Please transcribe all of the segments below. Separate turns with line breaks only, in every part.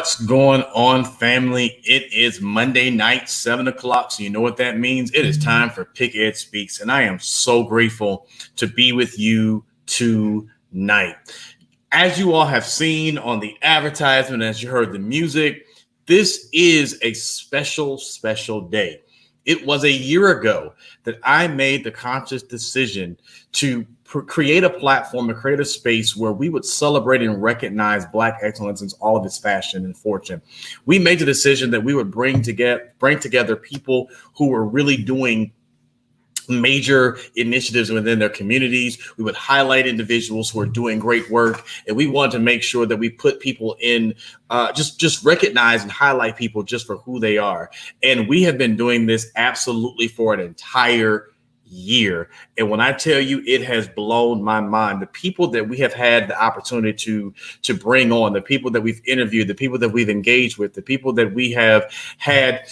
What's going on, family? It is Monday night, 7 o'clock. So you know what that means. It is time for PickEd Speaks. And I am so grateful to be with you tonight. As you all have seen on the advertisement, as you heard the music, this is a special, special day. It was a year ago that I made the conscious decision to create a platform and create a space where we would celebrate and recognize Black excellence in all of its fashion and fortune. We made the decision that we would bring together people who were really doing major initiatives within their communities. We would highlight individuals who are doing great work, and we wanted to make sure that we put people in, just recognize and highlight people just for who they are. And we have been doing this absolutely for an entire year. And when I tell you, it has blown my mind. The people that we have had the opportunity to bring on, the people that we've interviewed, the people that we've engaged with, the people that we have had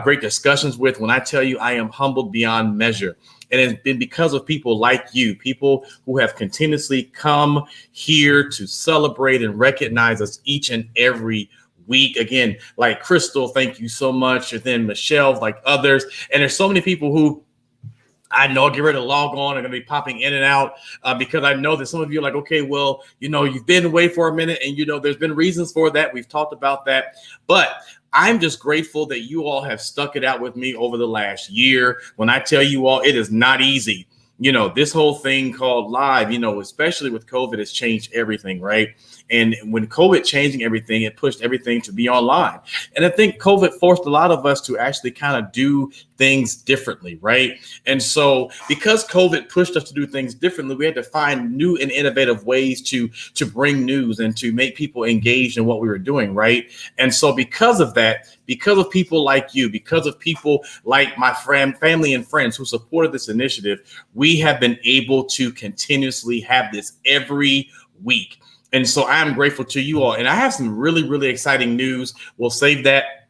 great discussions with. When I tell you, I am humbled beyond measure. And it's been because of people like you, people who have continuously come here to celebrate and recognize us each and every week. Again, like Crystal, thank you so much. And then Michelle, like others. And there's so many people who I know get ready to log on. I'm going to be popping in and out because I know that some of you are like, okay, well, you've been away for a minute and, there's been reasons for that. We've talked about that. But I'm just grateful that you all have stuck it out with me over the last year. When I tell you all, it is not easy. This whole thing called live, especially with COVID, has changed everything, right? And when COVID changing everything, it pushed everything to be online. And I think COVID forced a lot of us to actually kind of do things differently, right? And so because COVID pushed us to do things differently, we had to find new and innovative ways to bring news and to make people engaged in what we were doing, right? And so because of that, because of people like you, because of people like my family and friends who supported this initiative, we have been able to continuously have this every week. And so I'm grateful to you all. And I have some really, really exciting news. We'll save that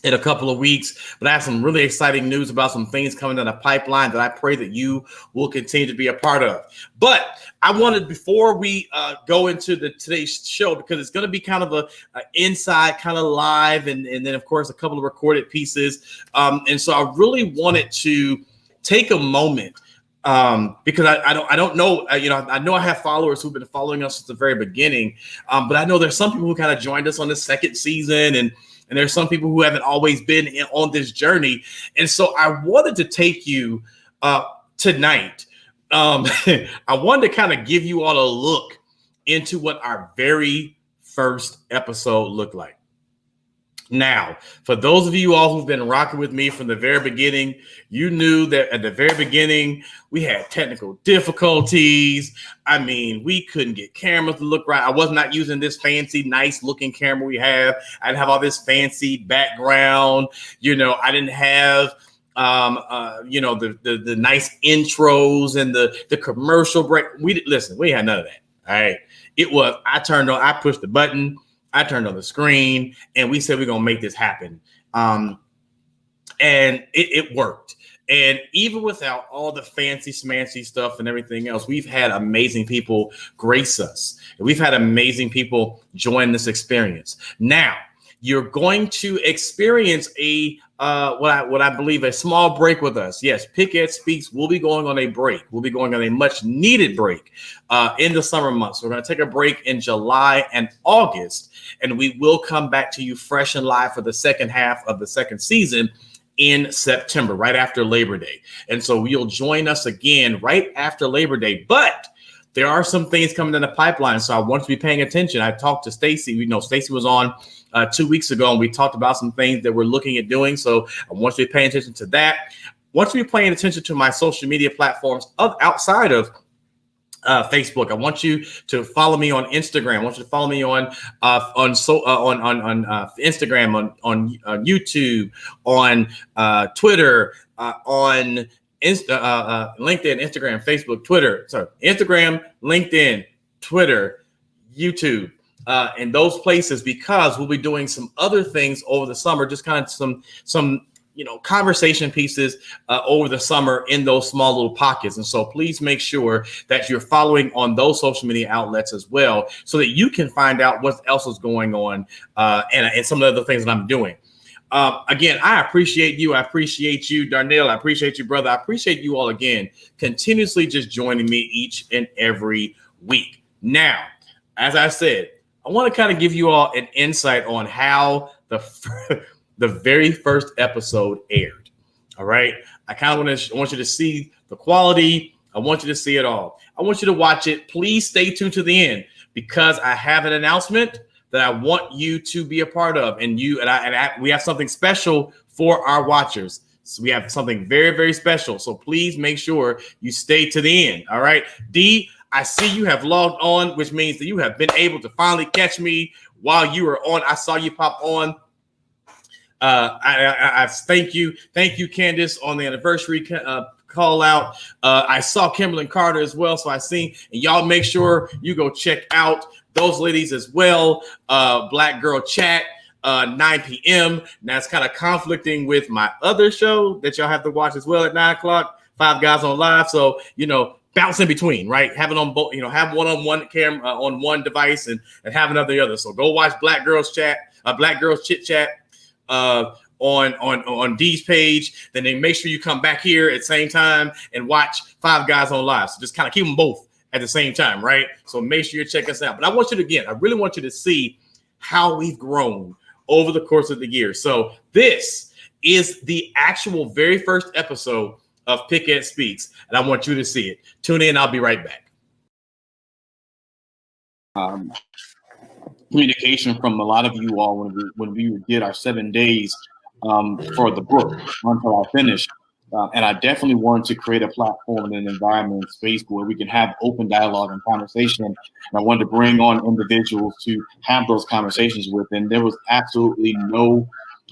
in a couple of weeks. But I have some really exciting news about some things coming down the pipeline that I pray that you will continue to be a part of. But I wanted, before we go into today's show, because it's going to be kind of a inside kind of live and then, of course, a couple of recorded pieces. And so I really wanted to take a moment because I don't know, I know I have followers who've been following us since the very beginning, but I know there's some people who kind of joined us on the second season, and there's some people who haven't always been on this journey. And so I wanted to take you tonight. I wanted to kind of give you all a look into what our very first episode looked like. Now, for those of you all who've been rocking with me from the very beginning, you knew that at the very beginning, we had technical difficulties. I mean, we couldn't get cameras to look right. I was not using this fancy, nice looking camera we have. I didn't have all this fancy background. I didn't have the nice intros and the commercial break. We had none of that. All right. I pushed the button. I turned on the screen and we said, we're going to make this happen. And it worked. And even without all the fancy smancy stuff and everything else, we've had amazing people grace us. And we've had amazing people join this experience. Now, you're going to experience what I believe a small break with us. Yes, PickEd Speaks will be going on a break. We'll be going on a much needed break in the summer months. We're going to take a break in July and August, and we will come back to you fresh and live for the second half of the second season in September, right after Labor Day. And so you'll join us again right after Labor Day. But there are some things coming in the pipeline, so I want you to be paying attention. I talked to Stacy. Stacy was on 2 weeks ago, and we talked about some things that we're looking at doing. So I want you to be paying attention to that. I want you to be paying attention to my social media platforms outside of Facebook. I want you to follow me on Instagram. I want you to follow me on Instagram, on YouTube, on Twitter, on LinkedIn, Instagram, Facebook, Twitter. Sorry, Instagram, LinkedIn, Twitter, YouTube, and those places, because we'll be doing some other things over the summer, just kind of some conversation pieces over the summer in those small little pockets. And so please make sure that you're following on those social media outlets as well, so that you can find out what else is going on and some of the other things that I'm doing. Again, I appreciate you. I appreciate you, Darnell. I appreciate you, brother. I appreciate you all again, continuously just joining me each and every week. Now, as I said, I want to kind of give you all an insight on how the very first episode aired. All right. I kind of want you to see the quality. I want you to see it all. I want you to watch it. Please stay tuned to the end, because I have an announcement that I want you to be a part of, and we have something special for our watchers. So we have something very, very special. So please make sure you stay to the end. All right, D, I see you have logged on, which means that you have been able to finally catch me while you were on. I saw you pop on. I thank you, Candace, on the anniversary call out. I saw Kimberly Carter as well, so I seen, and y'all make sure you go check out those ladies as well. Black Girl Chat, 9 p.m. Now it's kind of conflicting with my other show that y'all have to watch as well at 9 o'clock, Five Guys on Live. So bounce in between, right? Have it on both, have one on one camera on one device and have another the other. So go watch Black Girls Chat, Black Girls Chit Chat on D's page. Then make sure you come back here at the same time and watch Five Guys on Live. So just kind of keep them both at the same time, right? So make sure you check us out. But I really want you to see how we've grown over the course of the year. So this is the actual very first episode of PickEd Speaks, and I want you to see it. Tune in. I'll be right back. Communication from a lot of you all when we did our 7 days for the book until I finished. And I definitely wanted to create a platform and an environment and space where we can have open dialogue and conversation. And I wanted to bring on individuals to have those conversations with. And there was absolutely no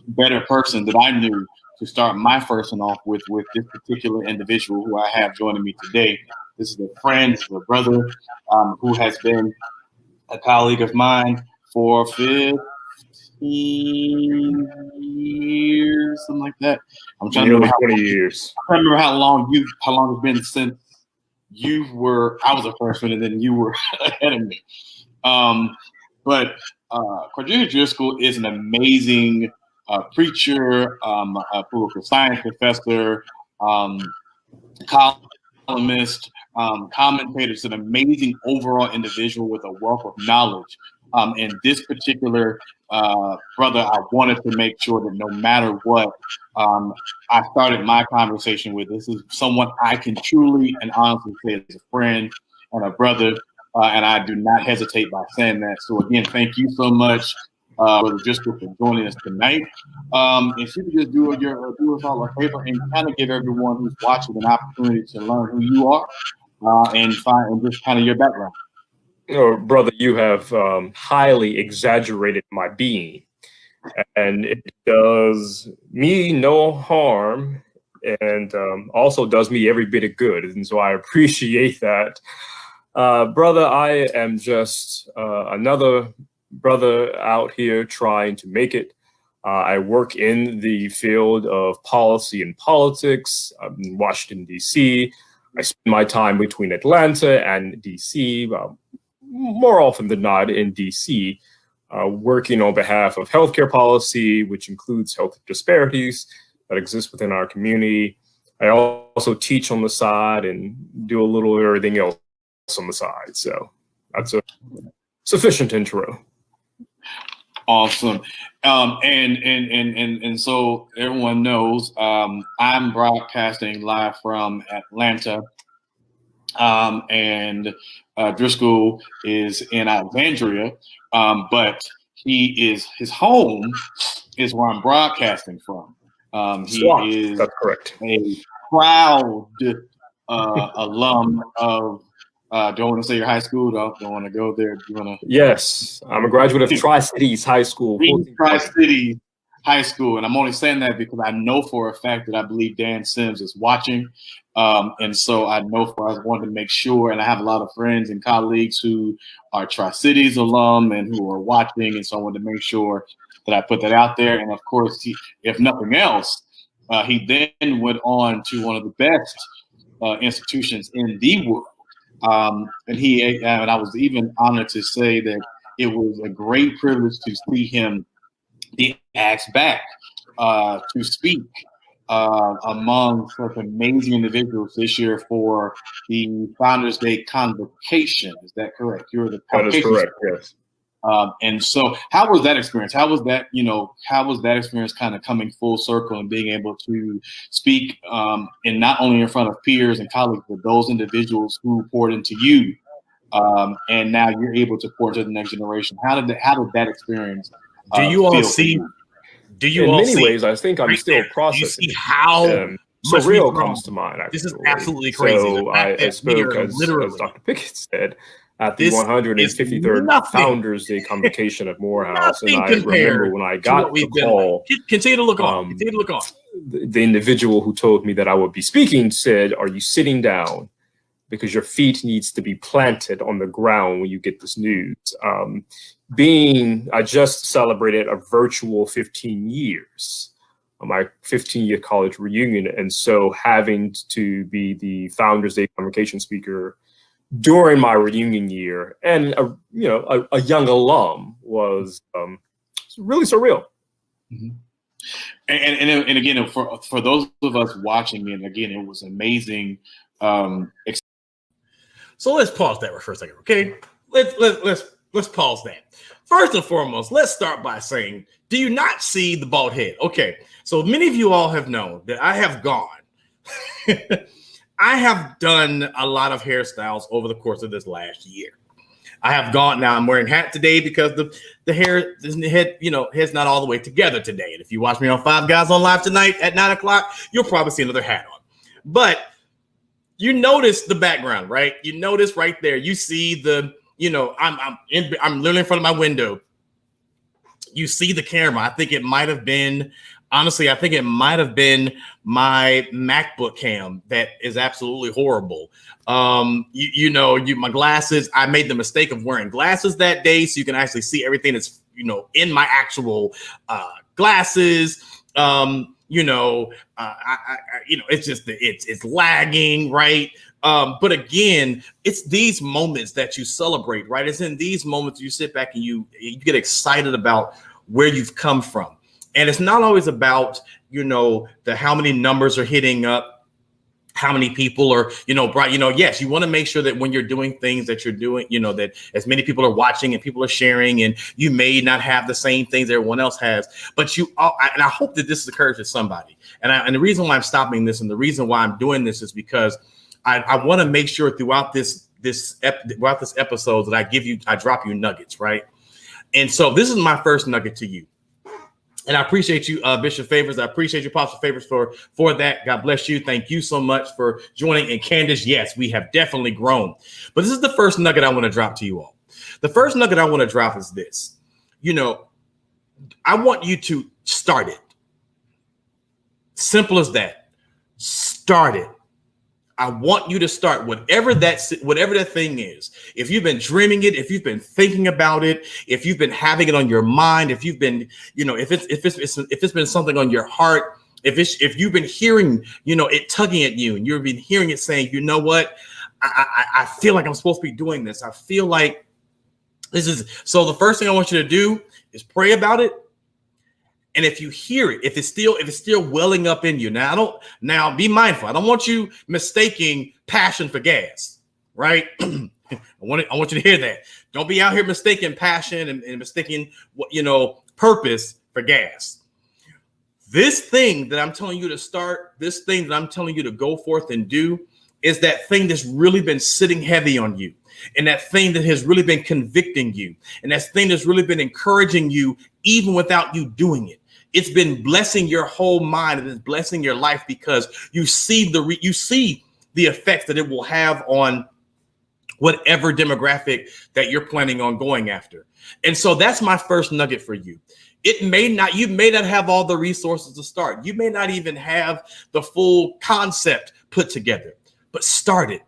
better person that I knew to start my first one off with this particular individual who I have joining me today. This is a friend, this is a brother who has been a colleague of mine for 15 years, something like that. I'm trying to remember
20 years.
I can't remember how long it's been since I was a freshman and then you were ahead of me. But Cordelia Driscoll is an amazing preacher, a political science professor, columnist, commentator. Is an amazing overall individual with a wealth of knowledge. And this particular brother, I wanted to make sure that no matter what, I started my conversation with. This is someone I can truly and honestly say is a friend and a brother, and I do not hesitate by saying that. So again, thank you so much, Brother Driscoll, for joining us tonight. If you could just do us all a favor and kind of give everyone who's watching an opportunity to learn who you are and just kind of your background.
Brother, you have highly exaggerated my being, and it does me no harm, and also does me every bit of good. And so I appreciate that. Brother, I am just another brother out here trying to make it. I work in the field of policy and politics in Washington, D.C. I spend my time between Atlanta and D.C., more often than not in DC, working on behalf of healthcare policy, which includes health disparities that exist within our community. I also teach on the side and do a little of everything else on the side. So that's a sufficient intro.
Awesome. And so everyone knows I'm broadcasting live from Atlanta. And Driscoll is in Alexandria, but his home is where I'm broadcasting from. He is
That's correct.
A proud alum of. Do I want to say your high school? Don't want to go there. Do you want to?
Yes, I'm a graduate of Tri-Cities High School.
Tri-Cities High School, and I'm only saying that because I know for a fact that I believe Dan Sims is watching. And so I know I wanted to make sure, and I have a lot of friends and colleagues who are Tri-Cities alum and who are watching. And so I wanted to make sure that I put that out there. And of course, if nothing else,
He then went on to one of the best institutions in the world. And I was even honored to say that it was a great privilege to see him be asked back to speak among such amazing individuals this year for the Founders Day convocation. Is that correct? You're the
That is correct. Yes.
And so, how was that experience? How was that? How was that experience kind of coming full circle and being able to speak, and not only in front of peers and colleagues, but those individuals who poured into you, and now you're able to pour into the next generation. How did that experience?
Do you all see? Do you
in
all
many
see,
ways, I think I'm
right
still
there,
processing.
You see how
surreal comes to mind. Actually.
This is absolutely crazy.
So I spoke, as Dr. PickEd said, at the 153rd Founders Day convocation at Morehouse, and I remember when I got the call.
Continue to look on. Continue to look on.
The individual who told me that I would be speaking said, "Are you sitting down? Because your feet needs to be planted on the ground when you get this news." I just celebrated a virtual 15 years, my 15-year college reunion. And so having to be the Founders Day convocation speaker during my reunion year and a young alum was really surreal.
Mm-hmm. And again, for those of us watching, and again, it was amazing.
So let's pause that for a second, okay? Let's pause that. First and foremost, let's start by saying, do you not see the bald head? Okay, so many of you all have known that I have gone. I have done a lot of hairstyles over the course of this last year. I have gone. Now I'm wearing a hat today because the hair, the head, head's not all the way together today. And if you watch me on Five Guys on Live tonight at 9 o'clock, you'll probably see another hat on. But you notice the background, right? You notice right there. You see I'm literally in front of my window. You see the camera. I think it might have been. Honestly, I think it might have been my MacBook cam that is absolutely horrible. My glasses, I made the mistake of wearing glasses that day so you can actually see everything that's, in my actual glasses. It's just, it's lagging, right? But again, it's these moments that you celebrate, right? It's in these moments you sit back and you get excited about where you've come from. And it's not always about, how many numbers are hitting up, how many people are, bright, yes, you want to make sure that when you're doing things that you're doing, that as many people are watching and people are sharing, and you may not have the same things everyone else has, but and I hope that this occurs to somebody. And the reason why I'm stopping this and the reason why I'm doing this is because I want to make sure throughout this episode that I drop you nuggets, right? And so this is my first nugget to you. And I appreciate you, Bishop Favors. I appreciate you, Apostle Favors, for that. God bless you. Thank you so much for joining. And Candace, yes, we have definitely grown. But this is the first nugget I want to drop to you all. The first nugget I want to drop is this. I want you to start it. Simple as that. Start it. I want you to start whatever that thing is. If you've been dreaming it, if you've been thinking about it, if you've been having it on your mind, if you've been, if it's been something on your heart, if you've been hearing, it tugging at you, and you've been hearing it saying, you know what, I feel like I'm supposed to be doing this. I feel like this is. So the first thing I want you to do is pray about it. And if you hear it, if it's still welling up in you, now be mindful. I don't want you mistaking passion for gas, right? I want you to hear that. Don't be out here mistaking passion and mistaking purpose for gas. This thing that I'm telling you to start, this thing that I'm telling you to go forth and do, is that thing that's really been sitting heavy on you. And that thing that has really been convicting you. And that thing that's really been encouraging you even without you doing it. It's been blessing your whole mind and it's blessing your life because you see the effects that it will have on whatever demographic that you're planning on going after. And so that's my first nugget for you. You may not have all the resources to start. You may not even have the full concept put together, but start it,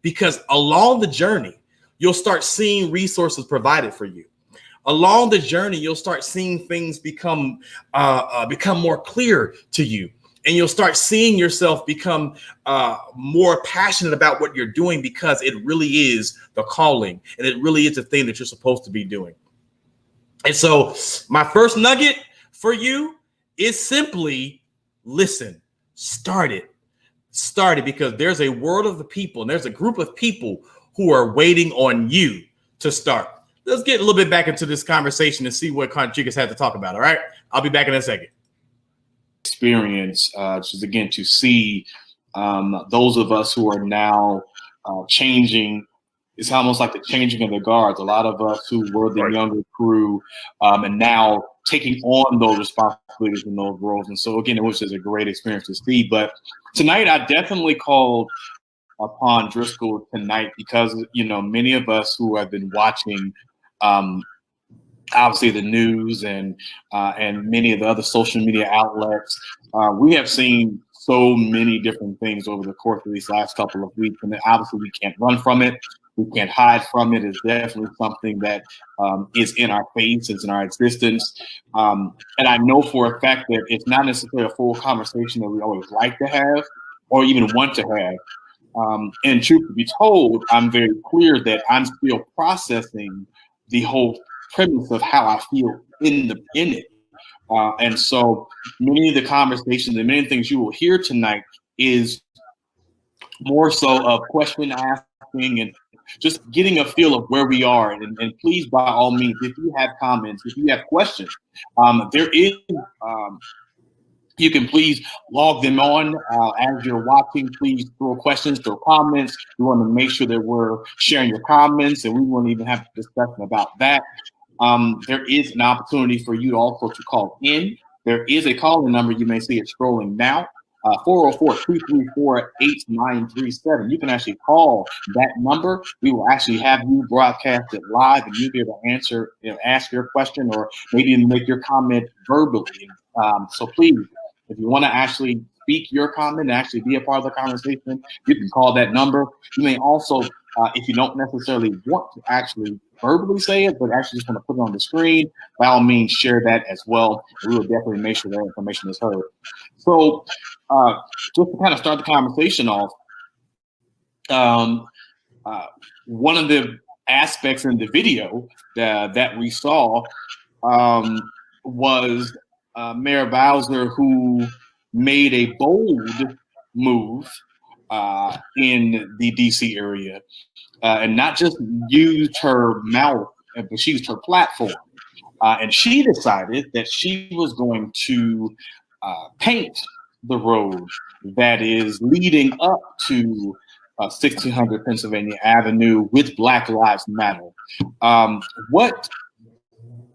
because along the journey, you'll start seeing resources provided for you. Along the journey, you'll start seeing things become more clear to you. And you'll start seeing yourself become more passionate about what you're doing, because it really is the calling and it really is the thing that you're supposed to be doing. And so my first nugget for you is simply listen, start it, because there's a world of the people and there's a group of people who are waiting on you to start. Let's get a little bit back into this conversation and see what Conchigas had to talk about. All right. I'll be back in a second.
Experience, just again, to see those of us who are now changing. It's almost like the changing of the guards. A lot of us who were the younger crew and now taking on those responsibilities and those roles. And so, again, it was just a great experience to see. But tonight, I definitely called upon Driscoll tonight because, you know, many of us who have been watching obviously the news and many of the other social media outlets, we have seen so many different things over the course of these last couple of weeks. And obviously we can't run from it. We can't hide from it. It's definitely something that is in our face, it's in our existence. And I know for a fact that it's not necessarily a full conversation that we always like to have or even want to have. And truth to be told, I'm very clear that I'm still processing the whole premise of how I feel in it. And so many of the conversations and many things you will hear tonight is more so of question asking and just getting a feel of where we are. And please, by all means, if you have comments, if you have questions, there is, you can please log them on as you're watching. Please throw questions, throw comments. We want to make sure that we're sharing your comments, and we won't even have a discussion about that. There is an opportunity for you also to call in. There is a calling number. You may see it scrolling now. 404-234-8937. You can actually call that number. We will actually have you broadcast it live, and you'll be able to answer, ask your question, or maybe even make your comment verbally. So please, if you want to actually speak your comment and actually be a part of the conversation, you can call that number. You may also, if you don't necessarily want to actually verbally say it, but actually just want to put it on the screen, by all means, share that as well. We will definitely make sure that information is heard. So just to kind of start the conversation off, one of the aspects in the video that we saw was Mayor Bowser, who made a bold move in the DC area, and not just used her mouth, but she used her platform. And she decided that she was going to paint the road that is leading up to 1600 Pennsylvania Avenue with Black Lives Matter. What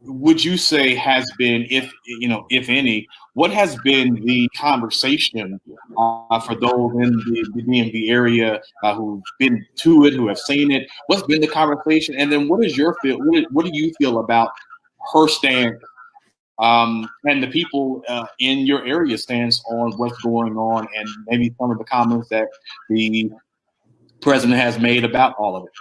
would you say has been, if any, what has been the conversation for those in the DMV area who've been to it, who have seen it? What's been the conversation? And then what is your feel? What do you feel about her stance and the people in your area stance on what's going on, and maybe some of the comments that the president has made about all of it?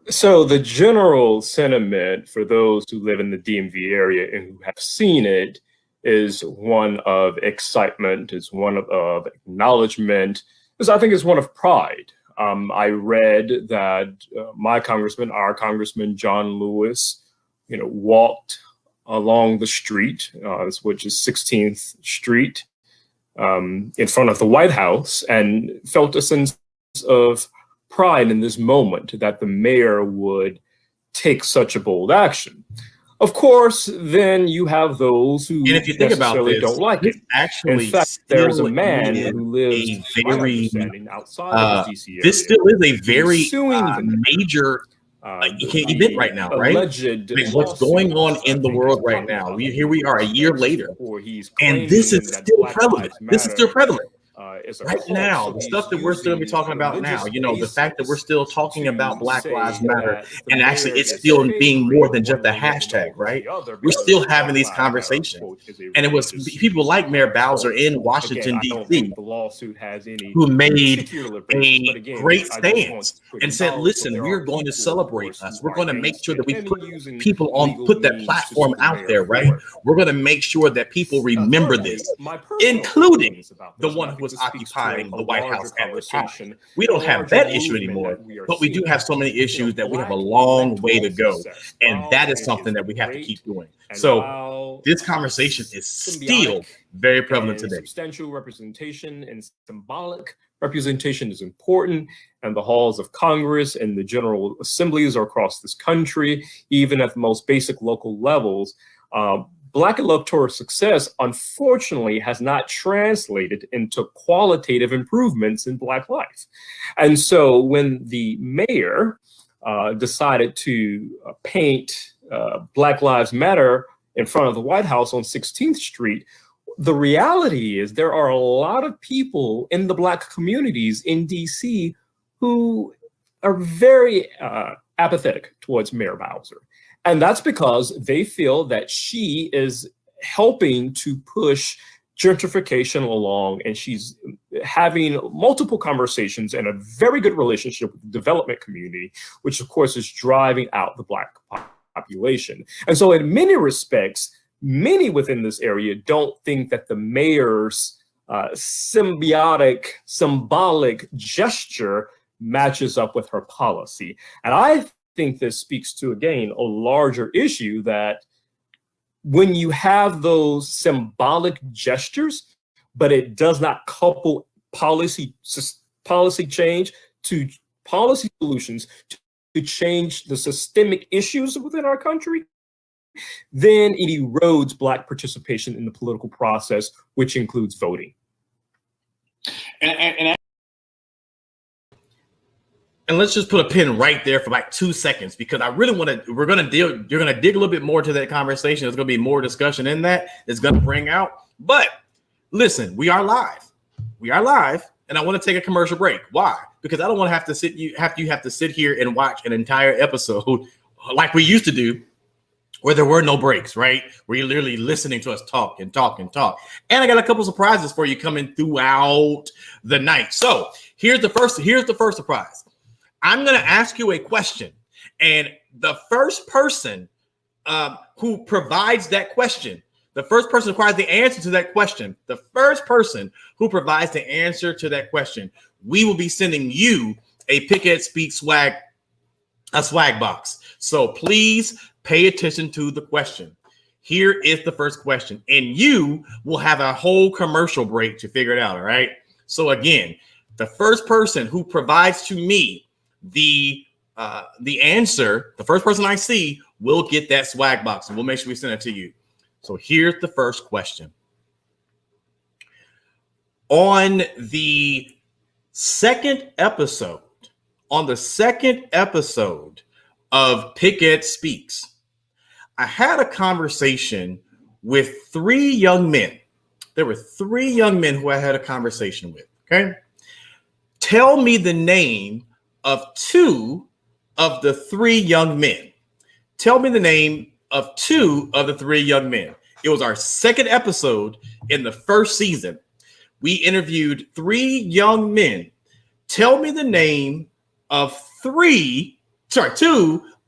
So the general sentiment for those who live in the DMV area and who have seen it is one of excitement, is one of acknowledgement, I think it's one of pride. I read that our congressman, John Lewis, walked along the street, which is 16th Street, in front of the White House, and felt a sense of pride in this moment that the mayor would take such a bold action. Of course, then you have those who
and if you think about this,
don't like it.
Actually,
in fact, there's a man who lives outside of the DC area.
This still is a very major event right now, right? What's going on in the world right now? Here we are a year later, and this is still prevalent. This is still prevalent.
is a
right
cult.
now,
So
the
he's
stuff that we're still
using
be talking about now,
religious
you know, the fact that we're still talking
basis
about Black
to
Lives
say
Matter,
that the
and actually
mayor
it's
is
still being more than
favoring
just a
one way
hashtag,
over
right?
the other
We're
because
still having
Black
these
Lives Matter,
conversations.
quote, is a
And it was
religious
people like Mayor Bowser
cult.
in
Again,
Washington,
I don't
D.C.,
think the lawsuit has any
who made
particular basis, but
a
again,
great
I just want
stance
to
and said,
acknowledge that
listen,
there
we're
are
going to
people, of
celebrate
course,
us.
who
We're
are
going to make
against
sure
it
that we
and
put
using
people on,
legal
put that
means to
platform
sue the
out
mayor
there, right?
for it.
We're going to make sure that people remember
Thirdly,
this,
my personal
including
feelings about
the
this, and
one
I
who
think
was
this speaks to
occupying
a
the White
larger
House at the time.
conversation,
We
a
don't have
larger
that issue
movement
anymore,
that we are
but we do
seeing.
have so many
You know,
issues that we have a
Black
long way to
electoral
go.
success,
And
while
that is
it
something
is
that we have to
great,
keep doing.
and
So
while
this conversation is still
symbiotic
very prevalent
and
today.
substantial representation and symbolic representation is important, and the halls of Congress and the general assemblies are across this country, even at the most basic local levels. Black electoral success, unfortunately, has not translated into qualitative improvements in Black life. And so when the mayor decided to paint Black Lives Matter in front of the White House on 16th Street, the reality is there are a lot of people in the Black communities in DC who are very apathetic towards Mayor Bowser. And that's because they feel that she is helping to push gentrification along, and she's having multiple conversations and a very good relationship with the development community, which of course is driving out the Black population. And so in many respects, many within this area don't think that the mayor's symbolic gesture matches up with her policy. And I think this speaks to, again, a larger issue that when you have those symbolic gestures, but it does not couple policy change to policy solutions to change the systemic issues within our country, then it erodes Black participation in the political process, which includes voting.
And let's just put a pin right there for like 2 seconds, because I really want to, you're going to dig a little bit more to that conversation. There's going to be more discussion in that that's going to bring out. But listen, we are live. And I want to take a commercial break. Why? Because I don't want to have to sit here and watch an entire episode like we used to do, where there were no breaks, right? Where you're literally listening to us talk and talk and talk. And I got a couple surprises for you coming throughout the night. So here's the first surprise. I'm going to ask you a question, and the first person who provides that question, the first person who provides the answer to that question, we will be sending you a PickEd Speak swag box. So please pay attention to the question. Here is the first question, and you will have a whole commercial break to figure it out. All right. So again, the first person who provides to me the answer, the first person I see, will get that swag box, and we'll make sure we send it to you. So here's the first question. On the second episode of PickEd Speaks, I had a conversation with 3 young men. There were 3 young men who I had a conversation with. Okay. Tell me the name of 2 of the 3 young men. Tell me the name of 2 of the 3 young men. It was our second episode in the first season. We interviewed 3 young men. Tell me the name of 2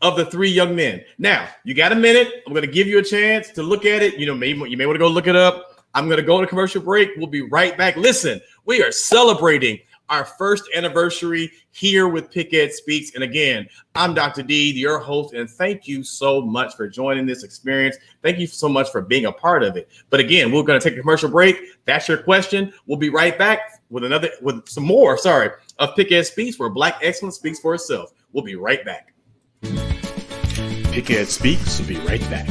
of the 3 young men. Now, you got a minute. I'm going to give you a chance to look at it. You may want to go look it up. I'm going to go on a commercial break. We'll be right back. Listen, we are celebrating our first anniversary here with PickEd Speaks. And again, I'm Dr. D, your host, and thank you so much for joining this experience. Thank you so much for being a part of it. But again, we're going to take a commercial break. That's your question. We'll be right back with some more of PickEd Speaks, where Black excellence speaks for itself. We'll be right back. PickEd Speaks will be right back.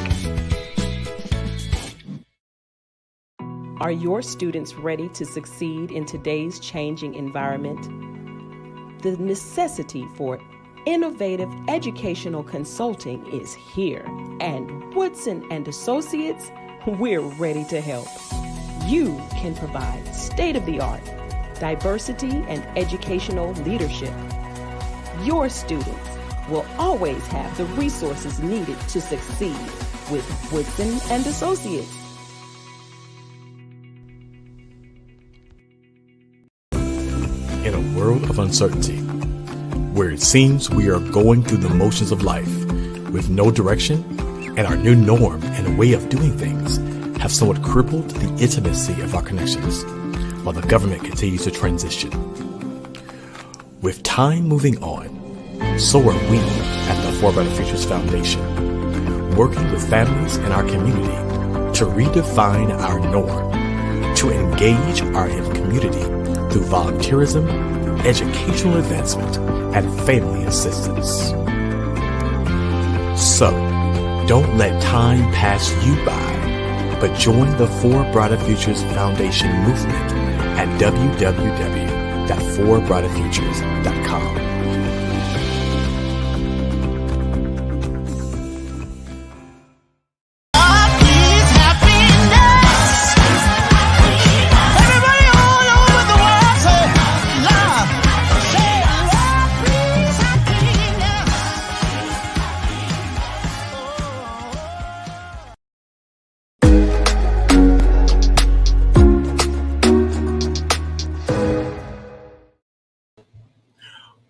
Are your students ready to succeed in today's changing environment? The necessity for innovative educational consulting is here, and Woodson & Associates, we're ready to help. You can provide state-of-the-art, diversity, and educational leadership. Your students will always have the resources needed to succeed with Woodson and Associates.
In a world of uncertainty, where it seems we are going through the motions of life with no direction, and our new norm and way of doing things have somewhat crippled the intimacy of our connections, while the government continues to transition. With time moving on, so are we at the For Better Futures Foundation, working with families in our community to redefine our norm, to engage our community through volunteerism, educational advancement, and family assistance. So, don't let time pass you by, but join the For Brighter Futures Foundation movement at www.forbrighterfutures.com.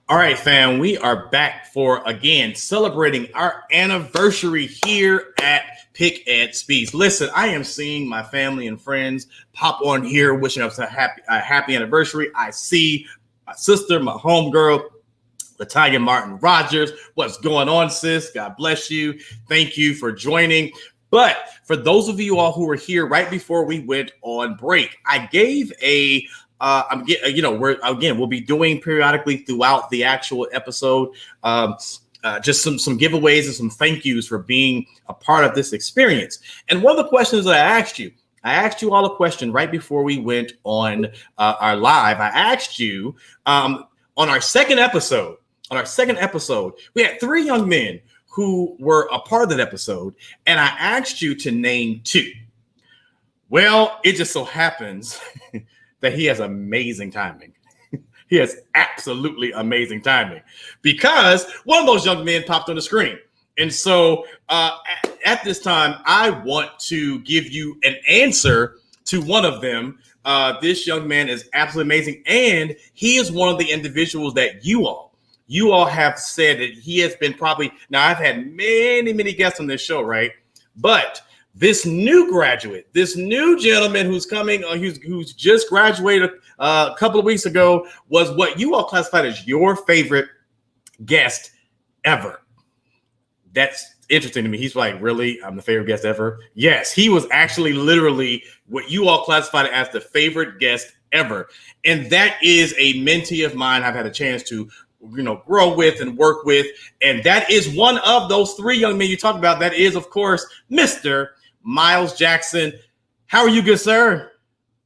All right, fam, we are back for, again, celebrating our anniversary here at PickEd Speaks. Listen, I am seeing my family and friends pop on here wishing us a happy anniversary. I see my sister, my homegirl, Latonya Martin Rogers. What's going on, sis? God bless you. Thank you for joining. But for those of you all who were here right before we went on break, I gave a we'll be doing periodically throughout the actual episode, just some giveaways and some thank yous for being a part of this experience. And one of the questions that I asked you all a question right before we went on our live. I asked you on our second episode, we had 3 young men who were a part of that episode, and I asked you to name 2. Well, it just so happens that he has amazing timing. He has absolutely amazing timing, because one of those young men popped on the screen. And so at this time, I want to give you an answer to one of them. This young man is absolutely amazing. And he is one of the individuals that you all have said that he has been now I've had many guests on this show, right? But this new graduate, this new gentleman who's coming, who's just graduated a couple of weeks ago, was what you all classified as your favorite guest ever. That's interesting to me. He's like, really? I'm the favorite guest ever? Yes, he was actually literally what you all classified as the favorite guest ever. And that is a mentee of mine I've had a chance to grow with and work with. And that is one of those 3 young men you talked about. That is, of course, Mr. Miles Jackson. How are you, good sir?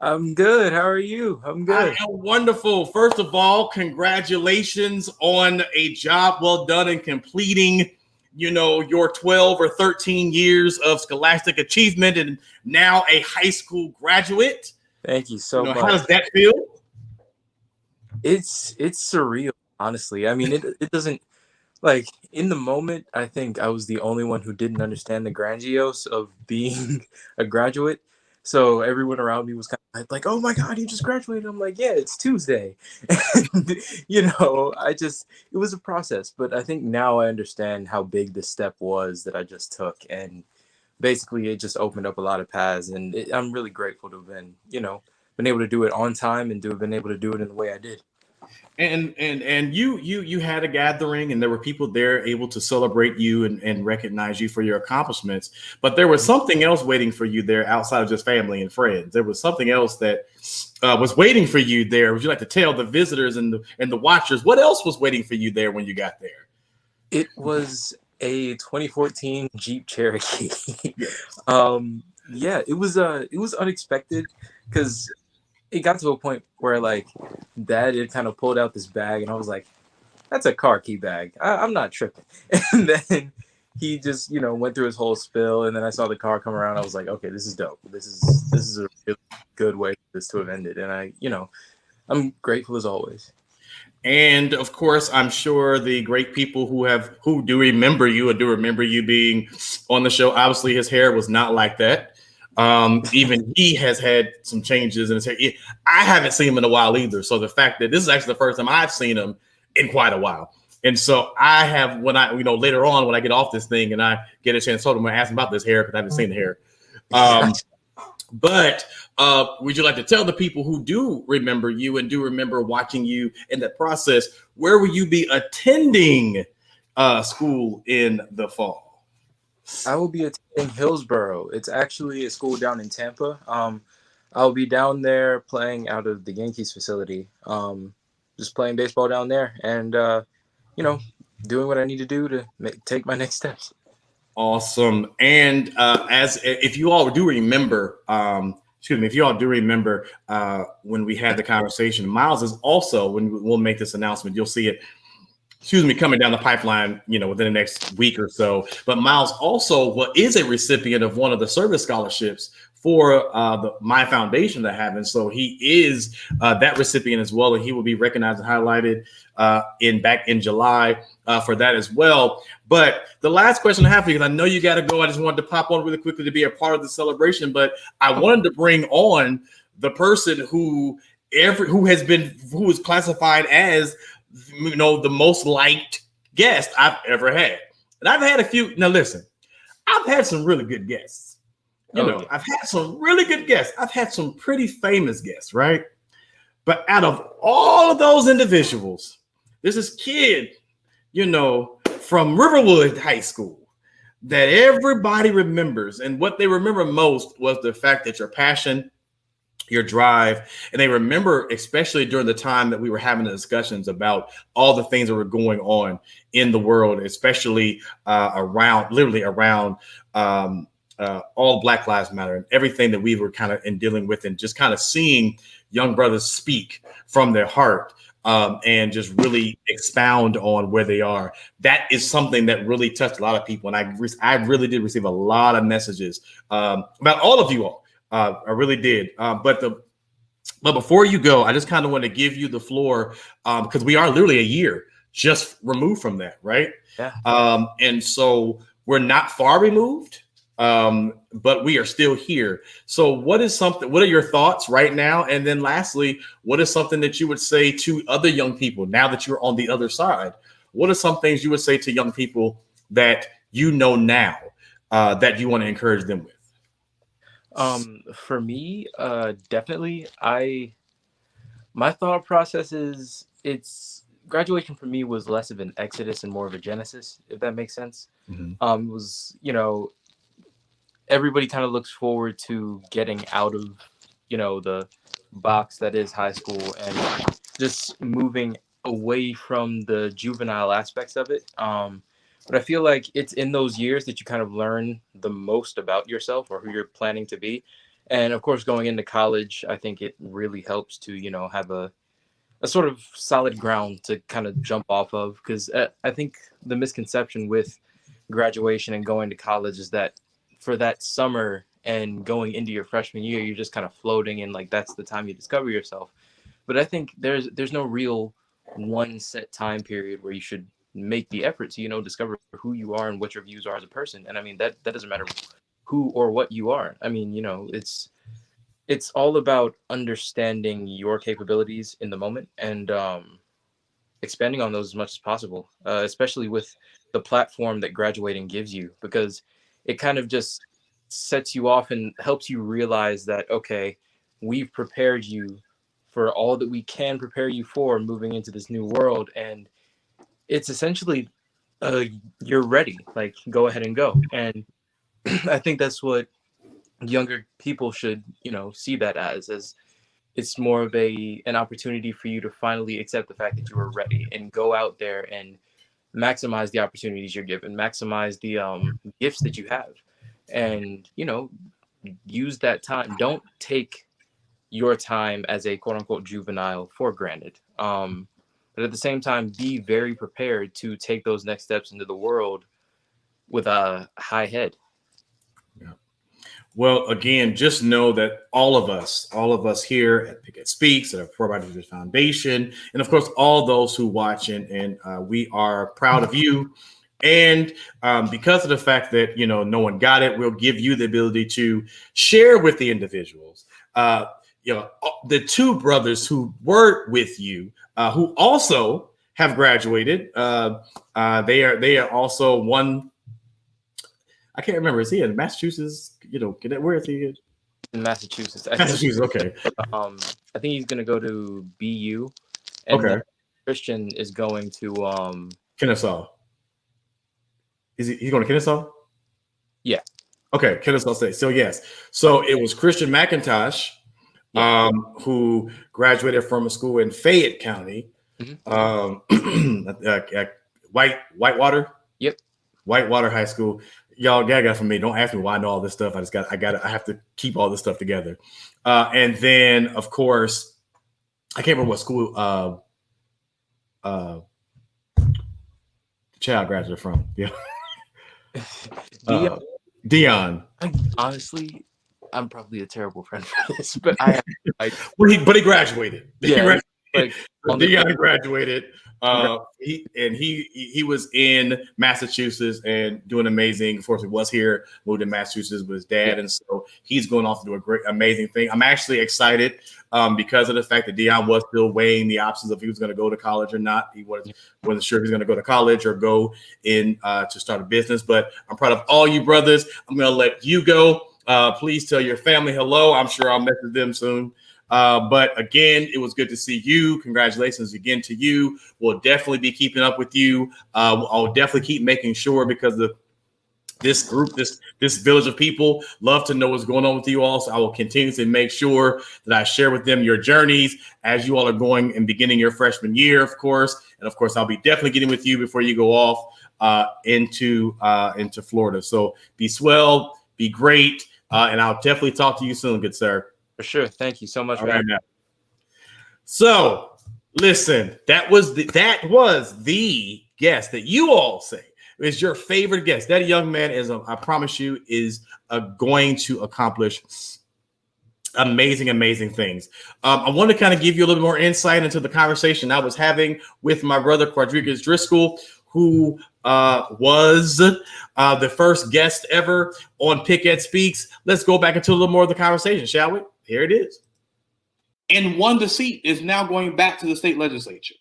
I'm good. How are you? I'm good.
I am wonderful. First of all, congratulations on a job well done in completing, your 12 or 13 years of scholastic achievement and now a high school graduate.
Thank you so much.
How does that feel?
It's surreal, honestly. I mean, it doesn't, like, in the moment, I think I was the only one who didn't understand the grandiose of being a graduate. So everyone around me was kind of like, oh my God, you just graduated. I'm like, yeah, it's Tuesday. And, it was a process. But I think now I understand how big the step was that I just took. And basically it just opened up a lot of paths. And I'm really grateful to have been able to do it on time and to have been able to do it in the way I did.
And you had a gathering, and there were people there able to celebrate you and recognize you for your accomplishments. But there was something else waiting for you there outside of just family and friends. There was something else that was waiting for you there. Would you like to tell the visitors and the watchers what else was waiting for you there when you got there?
It was a 2014 Jeep Cherokee. It was unexpected, because it got to a point where, like, Dad had kind of pulled out this bag, and I was like, that's a car key bag. I'm not tripping. And then he just, went through his whole spill, and then I saw the car come around. I was like, okay, this is dope. This is a really good way for this to have ended. And I'm grateful as always.
And of course, I'm sure the great people who do remember you or do remember you being on the show. Obviously, his hair was not like that. Even he has had some changes in his hair. I haven't seen him in a while either. So the fact that this is actually the first time I've seen him in quite a while. And so I have, when I, later on when I get off this thing and I get a chance to talk to him, I ask him about this hair because I haven't seen the hair. But would you like to tell the people who do remember you and do remember watching you in that process, where will you be attending school in the fall?
I will be attending Hillsborough. It's actually a school down in Tampa. I'll be down there playing out of the Yankees facility. Just playing baseball down there and, doing what I need to do to take my next steps.
Awesome. And as if you all do remember, if you all do remember when we had the conversation, Miles is also, when we'll make this announcement, you'll see it, coming down the pipeline, within the next week or so. But Miles also is a recipient of one of the service scholarships for my foundation that happened. So he is that recipient as well, and he will be recognized and highlighted back in July for that as well. But the last question I have for you, because I know you got to go, I just wanted to pop on really quickly to be a part of the celebration, but I wanted to bring on the person who is classified as the most liked guest I've ever had. And I've had a few. Now listen, I've had some really good guests. I've had some really good guests. I've had some pretty famous guests, right? But out of all of those individuals, this is kid, from Riverwood High School that everybody remembers. And what they remember most was the fact that your passion, your drive, and they remember, especially during the time that we were having the discussions about all the things that were going on in the world, especially around all Black Lives Matter and everything that we were kind of dealing with, and just kind of seeing young brothers speak from their heart and just really expound on where they are. That is something that really touched a lot of people. And I really did receive a lot of messages about all of you all. I really did. But before you go, I just kind of want to give you the floor because we are literally a year just removed from that, right?
Yeah.
And so we're not far removed, but we are still here. So what are your thoughts right now? And then lastly, what is something that you would say to other young people now that you're on the other side? What are some things you would say to young people that now that you want to encourage them with?
For me, definitely, my thought process is graduation for me was less of an exodus and more of a genesis, if that makes sense. Mm-hmm. It was, everybody kind of looks forward to getting out of, the box that is high school and just moving away from the juvenile aspects of it. But I feel like it's in those years that you kind of learn the most about yourself or who you're planning to be. And of course, going into college, I think it really helps to, have a sort of solid ground to kind of jump off of. Because I think the misconception with graduation and going to college is that for that summer and going into your freshman year, you're just kind of floating and like that's the time you discover yourself. But I think there's no real one set time period where you should make the effort to discover who you are and what your views are as a person. And I mean that doesn't matter who or what you are. I mean, it's all about understanding your capabilities in the moment and expanding on those as much as possible, especially with the platform that graduating gives you, because it kind of just sets you off and helps you realize that, okay, we've prepared you for all that we can prepare you for moving into this new world. And it's essentially you're ready, like go ahead and go. And I think that's what younger people should see that as it's more of an opportunity for you to finally accept the fact that you are ready and go out there and maximize the opportunities you're given, maximize the gifts that you have, and use that time. Don't take your time as a quote unquote juvenile for granted. But at the same time, be very prepared to take those next steps into the world with a high head.
Yeah. Well, again, just know that all of us here at PickEd Speaks, at our Pro Teachers Foundation, and of course, all those who watch, and we are proud of you. And because of the fact that no one got it, we'll give you the ability to share with the individuals. The two brothers who were with you, who also have graduated. They are also one. I can't remember. Is he in Massachusetts? Where is he?
In Massachusetts.
Massachusetts. Okay.
I think he's gonna go to BU, and
okay.
Christian is going to
Kennesaw. Is he going to Kennesaw?
Yeah.
Okay, Kennesaw State. So yes. So it was Christian McIntosh, who graduated from a school in Fayette County, Whitewater.
Yep.
Whitewater High School. Y'all got from me. Don't ask me why I know all this stuff. I have to keep all this stuff together. And then of course, I can't remember what school the child graduated from. Yeah. Dion.
Honestly, I'm probably a terrible friend for this, but I
but he graduated.
Yeah.
Dion graduated. He was in Massachusetts and doing amazing. Of course, he was here, moved to Massachusetts with his dad, and so he's going off to do a great, amazing thing. I'm actually excited because of the fact that Dion was still weighing the options of if he was going to go to college or not. He wasn't sure if he was going to go to college or go in to start a business. But I'm proud of all you brothers. I'm going to let you go. Please tell your family hello. I'm sure I'll message them soon. But again, it was good to see you. Congratulations again to you. We'll definitely be keeping up with you. I'll definitely keep making sure because this group, this village of people love to know what's going on with you all. So I will continue to make sure that I share with them your journeys as you all are going and beginning your freshman year, of course. And of course, I'll be definitely getting with you before you go off into Florida. So be swell, be great. And I'll definitely talk to you soon, good sir.
For sure. Thank you so much.
All right, now. So listen, that was the guest that you all say is your favorite guest. That young man is, I promise you, is going to accomplish amazing, amazing things. I want to kind of give you a little more insight into the conversation I was having with my brother, Quadrigas Driscoll, who was the first guest ever on PickEd Speaks. Let's go back into a little more of the conversation, shall we? Here it is.
And won the seat, is now going back to the state legislature.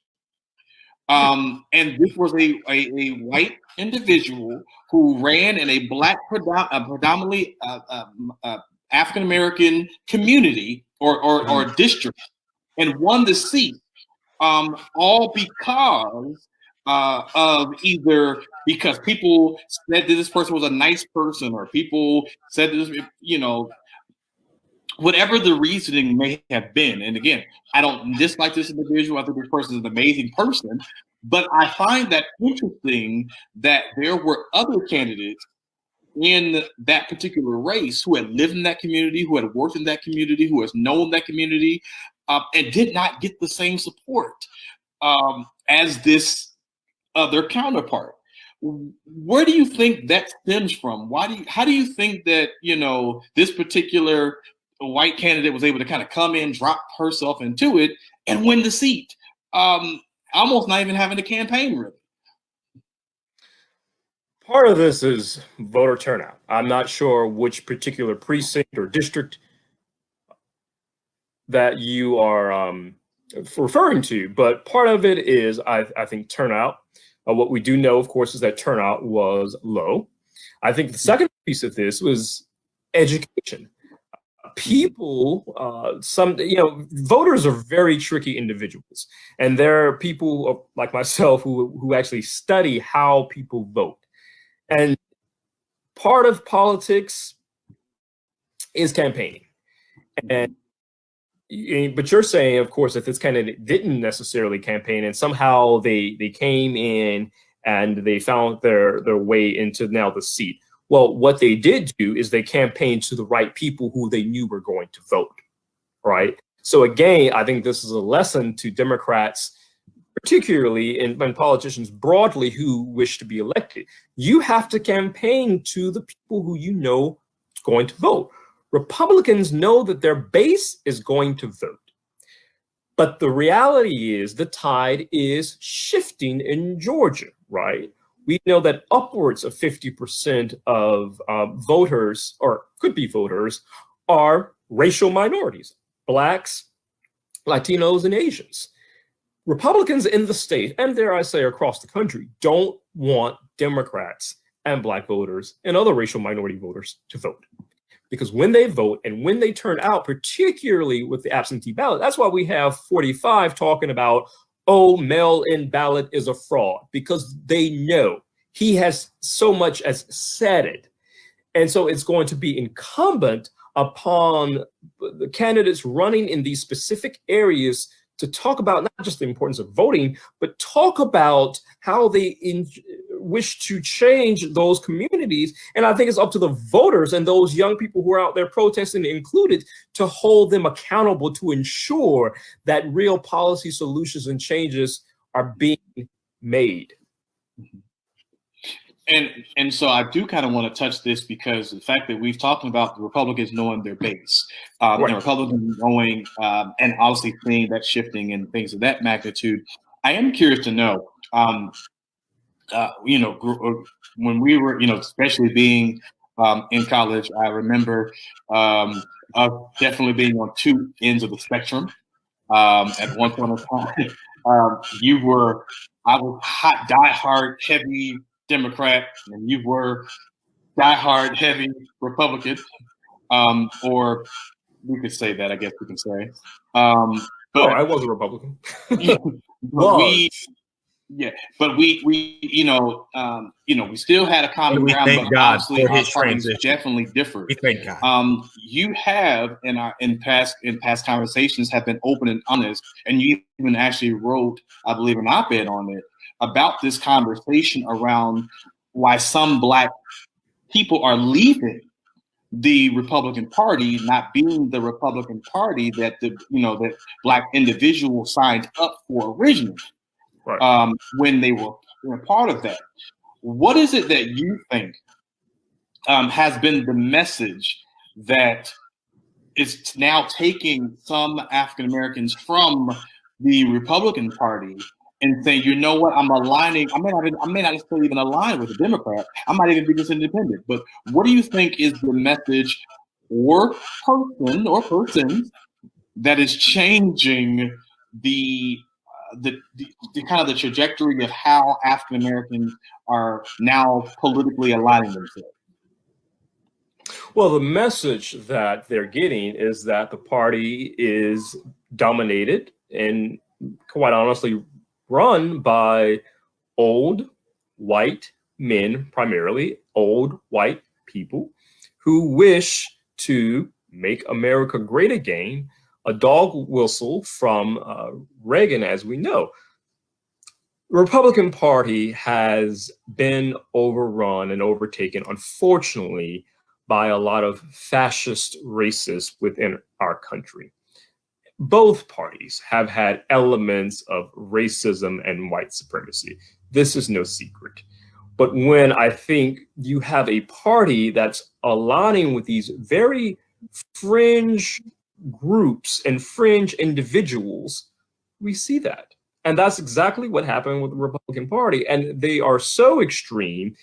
And this was a white individual who ran in a black, predominantly African-American community or district and won the seat, all because of either because people said that this person was a nice person, or people said this, whatever the reasoning may have been. And again, I don't dislike this individual. I think this person is an amazing person, but I find that interesting that there were other candidates in that particular race who had lived in that community, who had worked in that community, who has known that community, and did not get the same support as this other counterpart. Where do you think that stems from? How do you think that, this particular white candidate was able to kind of come in, drop herself into it, and win the seat? Almost not even having a campaign, really.
Part of this is voter turnout. I'm not sure which particular precinct or district that you are referring to, but part of it is, I think, turnout. What we do know, of course, is that turnout was low. I think the second piece of this was education. People, voters are very tricky individuals, and there are people like myself who actually study how people vote. And part of politics is campaigning. But you're saying, of course, that this candidate didn't necessarily campaign, and somehow they came in and they found their way into now the seat. Well, what they did do is they campaigned to the right people who they knew were going to vote, right? So again, I think this is a lesson to Democrats, particularly and politicians broadly who wish to be elected. You have to campaign to the people who you know is going to vote. Republicans know that their base is going to vote. But the reality is the tide is shifting in Georgia, right? We know that upwards of 50% of voters, or could be voters, are racial minorities, Blacks, Latinos, and Asians. Republicans in the state, and dare I say across the country, don't want Democrats and Black voters and other racial minority voters to vote. Because when they vote and when they turn out, particularly with the absentee ballot, that's why we have 45 talking about, oh, mail-in ballot is a fraud, because they know he has so much as said it. And so it's going to be incumbent upon the candidates running in these specific areas to talk about not just the importance of voting, but talk about how they wish to change those communities. And I think it's up to the voters and those young people who are out there protesting included to hold them accountable to ensure that real policy solutions and changes are being made.
And so I do kind of want to touch this because the fact that we've talked about the Republicans knowing their base,
Right.
the Republicans knowing and obviously seeing that shifting and things of that magnitude. I am curious to know, when we were, especially being in college, I remember definitely being on two ends of the spectrum. At one point in time, I was hot, diehard, heavy Democrat, and you were diehard, heavy Republican, or we could say that. I guess we can say. But
I was a Republican.
But we still had a common ground.
Thank
but
God
obviously
for
our
his
parties
transition.
definitely differed.
We thank God.
You have in past conversations have been open and honest, and you even actually wrote, I believe, an op-ed on it about this conversation around why some Black people are leaving the Republican Party, not being the Republican Party that that Black individuals signed up for originally.
Right.
When they were part of that. What is it that you think has been the message that is now taking some African Americans from the Republican Party and saying, you know what, I'm aligning, I may not still even align with the Democrat, I might even be just independent, but what do you think is the message or person or persons that is changing the kind of the trajectory of how African Americans are now politically aligning themselves?
Well, the message that they're getting is that the party is dominated and quite honestly run by old white men, primarily old white people who wish to make America great again, a dog whistle from Reagan, as we know. The Republican Party has been overrun and overtaken, unfortunately, by a lot of fascist racists within our country. Both parties have had elements of racism and white supremacy. This is no secret. But when I think you have a party that's aligning with these very fringe groups and fringe individuals, we see that. And that's exactly what happened with the Republican Party. And they are so extreme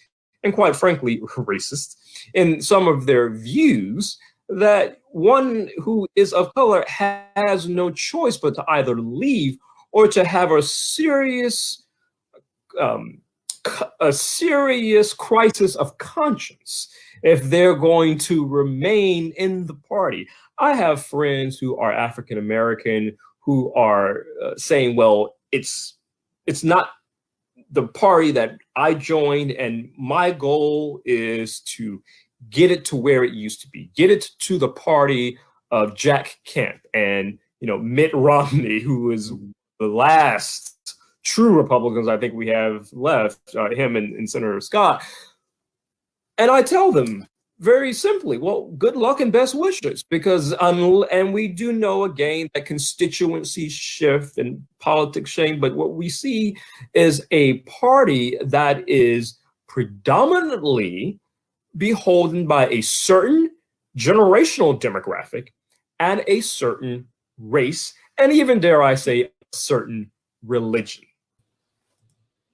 and quite frankly racist in some of their views that one who is of color has no choice but to either leave or to have a serious crisis of conscience if they're going to remain in the party. I have friends who are African American who are saying, well, it's not the party that I joined, and my goal is to get it to where it used to be, get it to the party of Jack Kemp and Mitt Romney, who is the last true Republicans I think we have left, him and Senator Scott. And I tell them very simply, well, good luck and best wishes, because and we do know again that constituencies shift and politics change, but what we see is a party that is predominantly beholden by a certain generational demographic, and a certain race, and even, dare I say, a certain religion.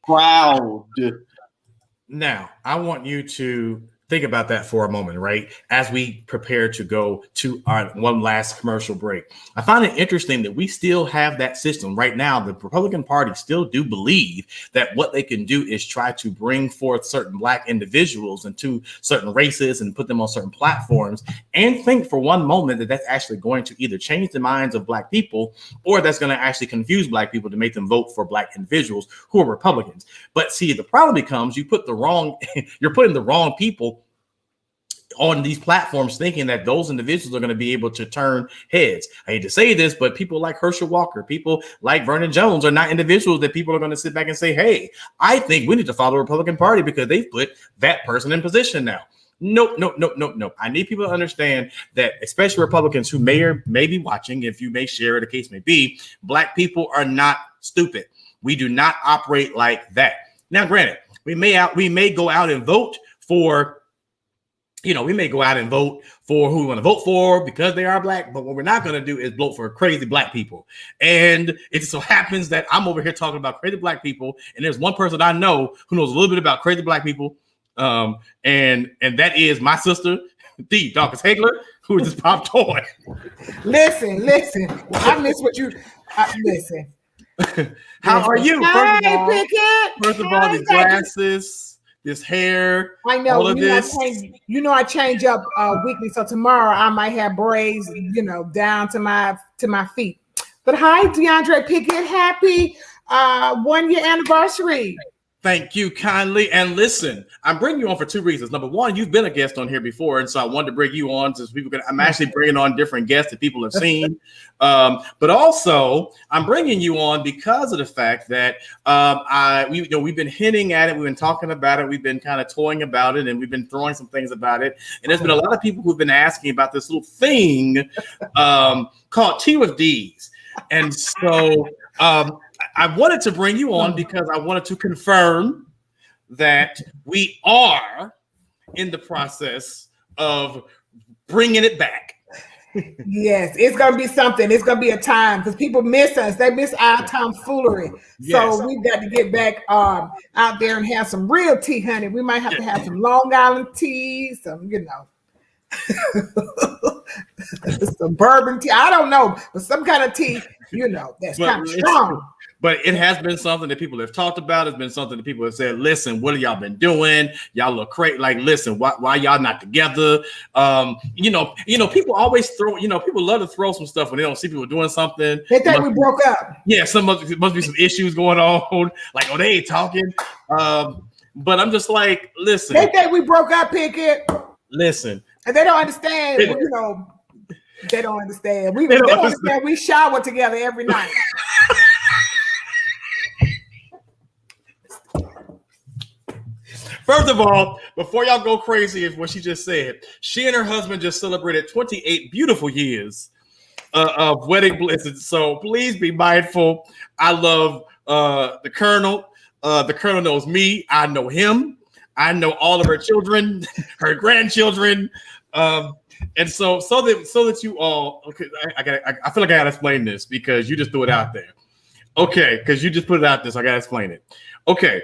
Proud.
Now, I want you to think about that for a moment, right? As we prepare to go to our one last commercial break. I find it interesting that we still have that system right now. The Republican Party still do believe that what they can do is try to bring forth certain Black individuals into certain races and put them on certain platforms, and think for one moment that that's actually going to either change the minds of Black people, or that's going to actually confuse Black people to make them vote for Black individuals who are Republicans. But see, the problem becomes you're putting the wrong people on these platforms, thinking that those individuals are going to be able to turn heads. I hate to say this, but people like Herschel Walker, people like Vernon Jones are not individuals that people are going to sit back and say, hey, I think we need to follow the Republican Party because they've put that person in position now. Nope. I need people to understand that, especially Republicans who may be watching, if you may share, the case may be, Black people are not stupid. We do not operate like that. Now, granted, we may go out and vote for, we may go out and vote for who we want to vote for because they are Black, but what we're not going to do is vote for crazy Black people. And it just so happens that I'm over here talking about crazy Black people, and there's one person I know who knows a little bit about crazy Black people, and that is my sister, D. Dawkins Hagler, who is this pop toy.
Listen. I miss what you listen.
How are you? First of all, these glasses. This hair,
I know.
All of this.
I change up weekly, so tomorrow I might have braids, down to my feet. But hi, DeAndre Pickett, happy 1 year anniversary.
Thank you kindly. And listen, I'm bringing you on for two reasons. Number one, you've been a guest on here before, and so I wanted to bring you on so I'm actually bringing on different guests that people have seen. But also, I'm bringing you on because of the fact that we've been hinting at it, we've been talking about it, we've been kind of toying about it, and we've been throwing some things about it. And there's been a lot of people who've been asking about this little thing called Tea with D's. And so I wanted to bring you on because I wanted to confirm that we are in the process of bringing it back.
Yes, it's going to be something. It's going to be a time because people miss us. They miss our tomfoolery. Yes. So we've got to get back out there and have some real tea, honey. We might have to have some Long Island tea, some, some bourbon tea. I don't know, but some kind of tea, that's kind of strong.
But it has been something that people have talked about. It's been something that people have said, listen, what have y'all been doing? Y'all look crazy. Like, listen, why y'all not together? People always people love to throw some stuff when they don't see people doing something.
They think we broke up.
Yeah, must be some issues going on. Like, they ain't talking. But I'm just like, listen.
They think we broke up, Pickett.
Listen.
And they don't understand, they don't understand. They don't understand we shower together every night.
First of all, before y'all go crazy with what she just said, she and her husband just celebrated 28 beautiful years of wedding bliss. So please be mindful. I love the Colonel. The Colonel knows me. I know him. I know all of her children, her grandchildren. And so that you all, okay, I feel like I gotta explain this because you just threw it out there. Okay, because you just put it out there, so I gotta explain it. Okay.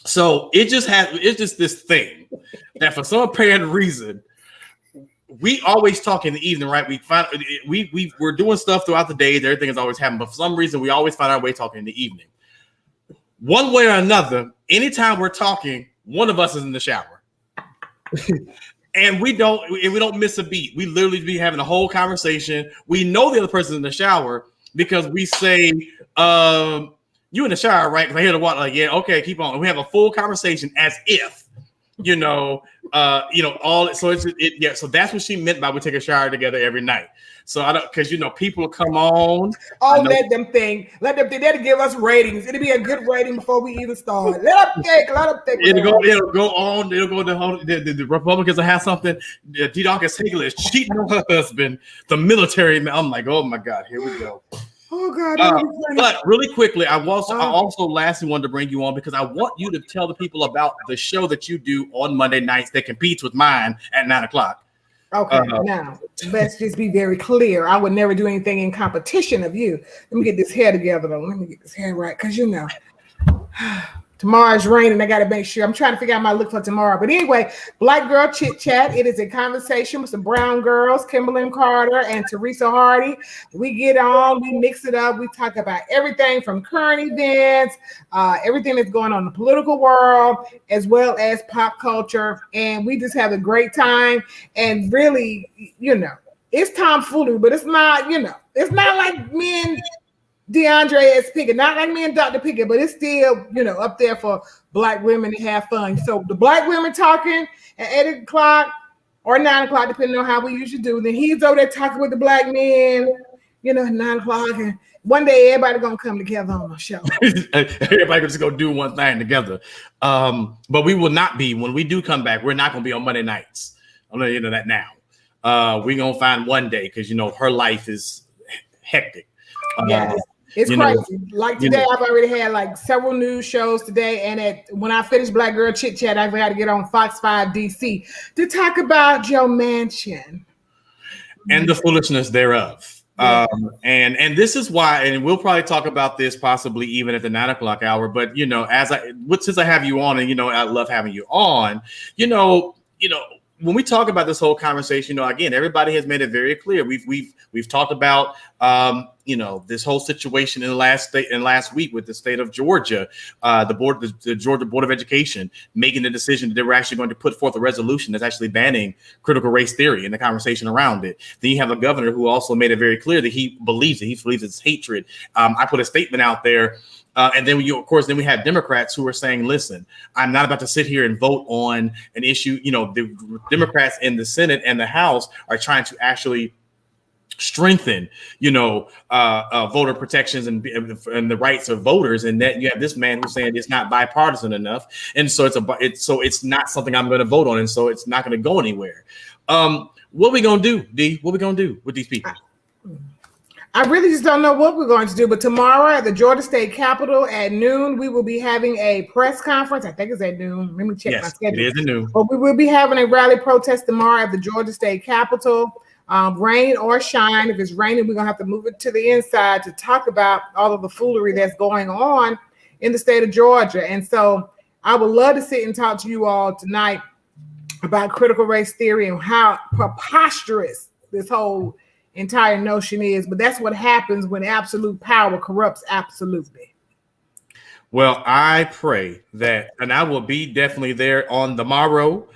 So it's just this thing that for some apparent reason, we always talk in the evening, right? We're doing stuff throughout the day. Everything is always happening, but for some reason, we always find our way talking in the evening. One way or another, anytime we're talking, one of us is in the shower, and we don't miss a beat. We literally be having a whole conversation. We know the other person's in the shower because we say, you in the shower, right? Because I hear the water, like, yeah, okay, keep on. And we have a full conversation as if, all. So so that's what she meant by we take a shower together every night. So I don't, because people come on.
Oh, let them think. That'll give us ratings. It'll be a good rating before we even start. Let them think. It'll
go on. The Republicans will have something. D. Dawkins Hagler is cheating on her husband, the military man. I'm like, oh my God, here we go.
Oh God!
But really quickly, I also lastly wanted to bring you on because I want you to tell the people about the show that you do on Monday nights that competes with mine at 9:00.
Okay, now let's just be very clear. I would never do anything in competition of you. Let me get this hair together though. Let me get this hair right, because tomorrow's raining. I got to make sure. I'm trying to figure out my look for tomorrow. But anyway, Black Girl Chit Chat. It is a conversation with some brown girls, Kimberly Carter and Teresa Hardy. We get on, we mix it up. We talk about everything from current events, everything that's going on in the political world, as well as pop culture. And we just have a great time. And really, it's tomfoolery, but it's not, it's not like men. DeAndre S. Pickett, not like me and Dr. Pickett, but it's still, up there for Black women to have fun. So the Black women talking at 8 o'clock or 9 o'clock, depending on how we usually do. Then he's over there talking with the Black men, 9 o'clock. And one day everybody gonna come together on the show.
Everybody just gonna do one thing together. But we will not be, when we do come back, we're not gonna be on Monday nights. I'm gonna let you know that now. We're gonna find one day because her life is hectic.
Yeah. It's crazy. Like today, I've already had like several news shows today. And when I finish Black Girl Chit Chat, I've got to get on Fox 5 DC to talk about Joe Manchin.
And the foolishness thereof. Yeah. And this is why, and we'll probably talk about this possibly even at the 9 o'clock hour. But, since I have you on and, I love having you on, when we talk about this whole conversation, again, everybody has made it very clear. We've talked about this whole situation in last week with the state of Georgia, the Georgia Board of Education making the decision that they were actually going to put forth a resolution that's actually banning critical race theory and the conversation around it. Then you have a governor who also made it very clear that he believes it's hatred. I put a statement out there. And then then we have Democrats who are saying, listen, I'm not about to sit here and vote on an issue. The Democrats in the Senate and the House are trying to actually strengthen, voter protections and the rights of voters. And that you have this man who's saying it's not bipartisan enough. And so it's not something I'm going to vote on. And so it's not going to go anywhere. What are we going to do, D? What are we going to do with these people?
I really just don't know what we're going to do, but tomorrow at the Georgia State Capitol at noon, we will be having a press conference. I think it's at noon. Let me check my schedule.
It is at noon.
But we will be having a rally protest tomorrow at the Georgia State Capitol. Rain or shine. If it's raining, we're going to have to move it to the inside to talk about all of the foolery that's going on in the state of Georgia. And so I would love to sit and talk to you all tonight about critical race theory and how preposterous this whole entire notion is, but that's what happens when absolute power corrupts absolutely.
Well, I pray that, and I will be definitely there on the morrow,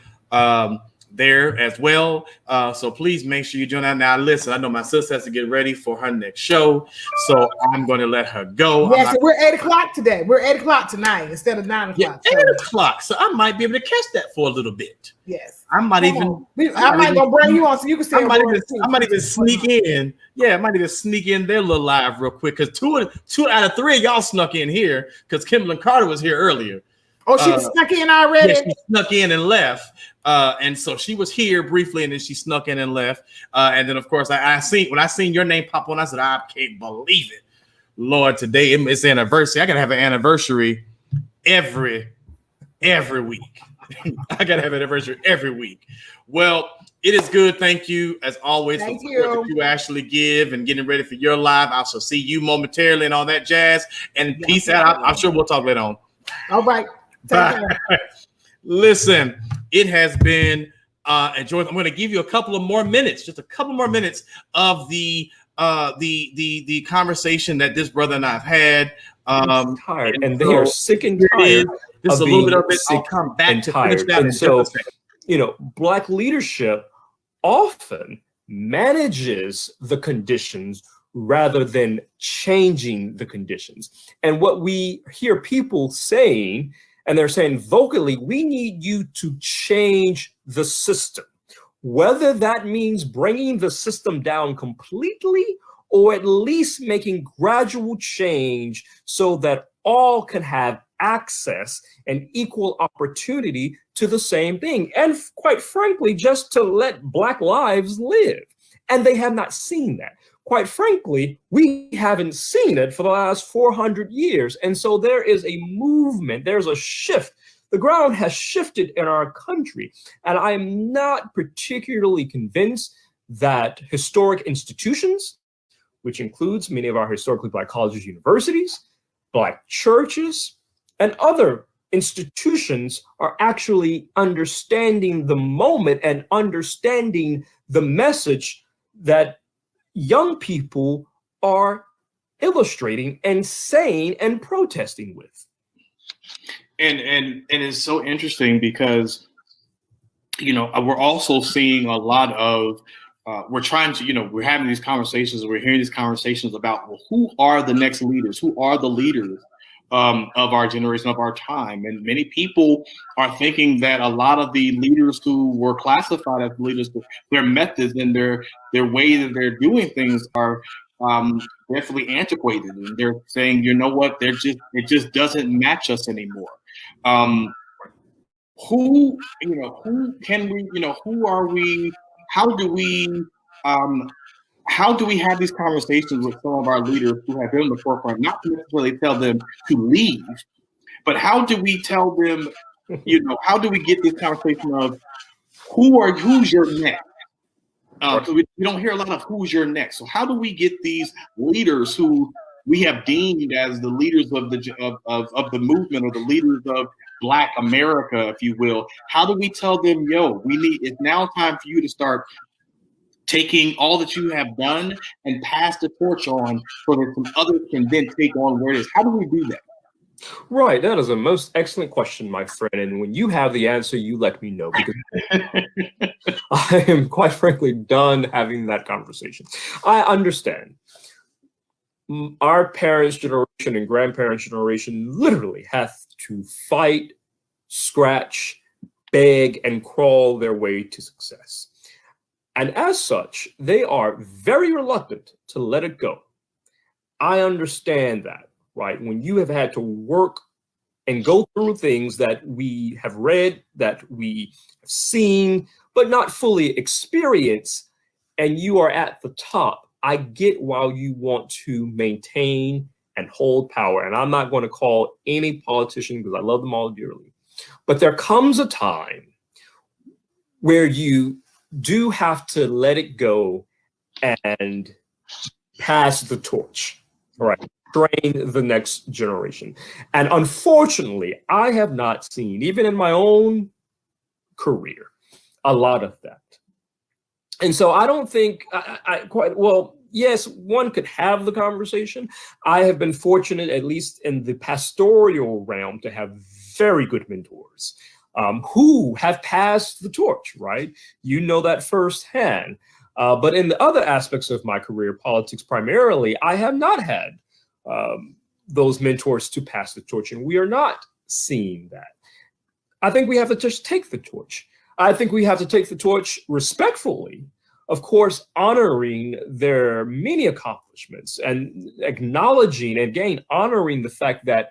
there as well. So please make sure you join out. Now, listen, I know my sister has to get ready for her next show, so I'm going to let her go.
Yes, so we're 8 o'clock today. We're 8 o'clock tonight instead of 9 o'clock.
Yeah, 8 o'clock. So I might be able to catch that for a little bit.
Yes.
I might
go bring you on so you can say
I might even sneak in. Yeah, I might even sneak in their little live real quick because two out of three of y'all snuck in here because Kimberly Carter was here earlier.
Oh, she snuck in already?
Yeah, she snuck in and left. And so she was here briefly and then she snuck in and left. And then, of course, when I seen your name pop on, I said, I can't believe it. Lord, today it's anniversary. I got to have an anniversary every week. I got to have an anniversary every week. Well, it is good. Thank you, as always, for the support that you actually give and getting ready for your live. I shall see you momentarily and all that jazz. And peace out. I'm sure we'll talk later on.
All right.
Bye. Listen, it has been enjoyable. I'm going to give you a couple of more minutes, just a couple more minutes of the conversation that this brother and I have had.
Tired, and they are sick and tired.
This is a little bit of it. I'll come back to finish that.
And so, Black leadership often manages the conditions rather than changing the conditions. And what we hear people saying, and they're saying vocally, we need you to change the system, whether that means bringing the system down completely or at least making gradual change so that all can have access and equal opportunity to the same thing. And quite frankly, just to let Black lives live. And they have not seen that. Quite frankly, we haven't seen it for the last 400 years. And so there is a movement, there's a shift The ground has shifted in our country, and I am not particularly convinced that historic institutions, which includes many of our historically Black colleges, universities, Black churches, and other institutions, are actually understanding the moment and understanding the message that young people are illustrating and saying and protesting with.
And it's so interesting because, you know, we're also seeing a lot of, we're trying to, you know, we're having these conversations, we're hearing these conversations about, well, who are the next leaders? Who are the leaders of our generation, of our time? And many people are thinking that a lot of the leaders who were classified as leaders, their methods and their way that they're doing things are definitely antiquated. And they're saying, you know what, it just doesn't match us anymore. Who can we, who are we? How do we have these conversations with some of our leaders who have been in the forefront, not to necessarily tell them to leave, but how do we tell them, how do we get this conversation of who's your next? We don't hear a lot of who's your next. So how do we get these leaders who we have deemed as the leaders of the movement, or the leaders of Black America, if you will? How do we tell them, it's now time for you to start taking all that you have done and pass the torch on so that some others can then take on where it is? How do we do that?
Right, that is a most excellent question, my friend. And when you have the answer, you let me know, because I am quite frankly done having that conversation. I understand. Our parents' generation and grandparents' generation literally have to fight, scratch, beg, and crawl their way to success. And as such, they are very reluctant to let it go. I understand that, right? When you have had to work and go through things that we have read, that we have seen, but not fully experienced, and you are at the top, I get why you want to maintain and hold power. And I'm not going to call any politician, because I love them all dearly. But there comes a time where you do have to let it go and pass the torch, right? Train the next generation. And unfortunately, I have not seen, even in my own career, a lot of that. And so I don't think yes, one could have the conversation. I have been fortunate, at least in the pastoral realm, to have very good mentors who have passed the torch, right? You know that firsthand. But in the other aspects of my career, politics primarily, I have not had those mentors to pass the torch, and we are not seeing that. I think we have to just take the torch. I think we have to take the torch respectfully, of course, honoring their many accomplishments and acknowledging, and again, honoring the fact that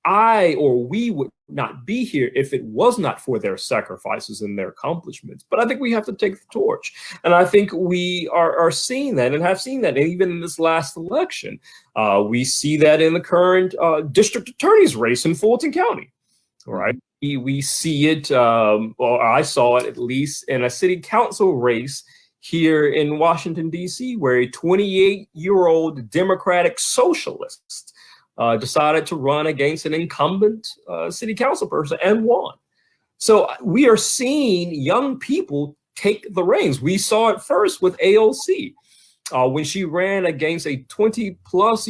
we would not be here if it was not for their sacrifices and their accomplishments. But I think we have to take the torch. And I think we are seeing that, and have seen that. And even in this last election, we see that in the current district attorney's race in Fulton County, right? We see it, or I saw it at least, in a city council race here in Washington, D.C., where a 28-year-old Democratic socialist decided to run against an incumbent city council person and won. So we are seeing young people take the reins. We saw it first with AOC when she ran against a 20-plus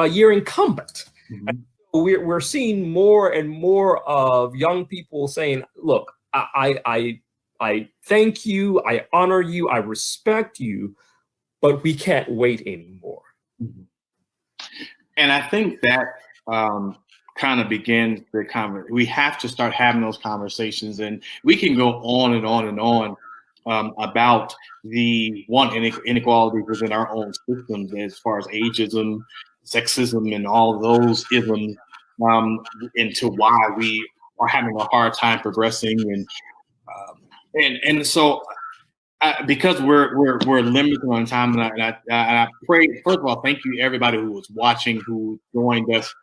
year incumbent. Mm-hmm. We're seeing more and more of young people saying, look, I thank you, I honor you, I respect you, but we can't wait anymore.
Mm-hmm. And I think that kind of begins the conversation. We have to start having those conversations, and we can go on and on and on about the inequalities within our own systems, as far as ageism, sexism, and all of those isms, into why we are having a hard time progressing. And so Because we're limited on time, and I pray, first of all, thank you everybody who was watching, who joined us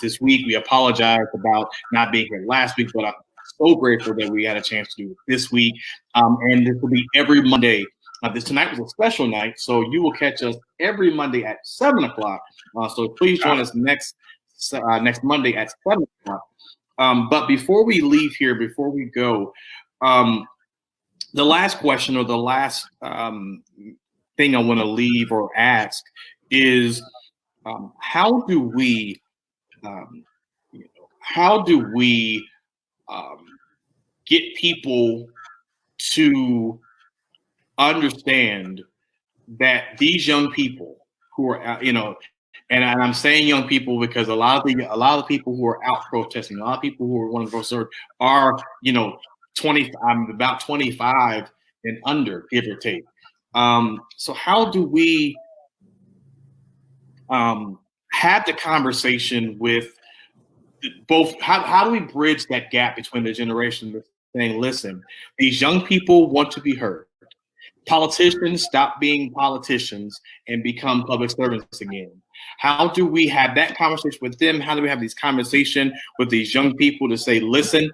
this week. We apologize about not being here last week, but I'm so grateful that we had a chance to do it this week. And this will be every Monday. This tonight was a special night, so you will catch us every Monday at 7 o'clock. So please join us next Monday at 7 o'clock. But before we leave here, before we go, the last question or the last thing I want to leave or ask is how do we get people to understand that these young people who are and I'm saying young people because a lot of people who are out protesting, a lot of people who are wanting to go serve are I'm about 25 and under, give or take. So how do we have the conversation with both? How do we bridge that gap between the generations, saying, listen, these young people want to be heard. Politicians stop being politicians and become public servants again. How do we have that conversation with them? How do we have these conversations with these young people to say, listen,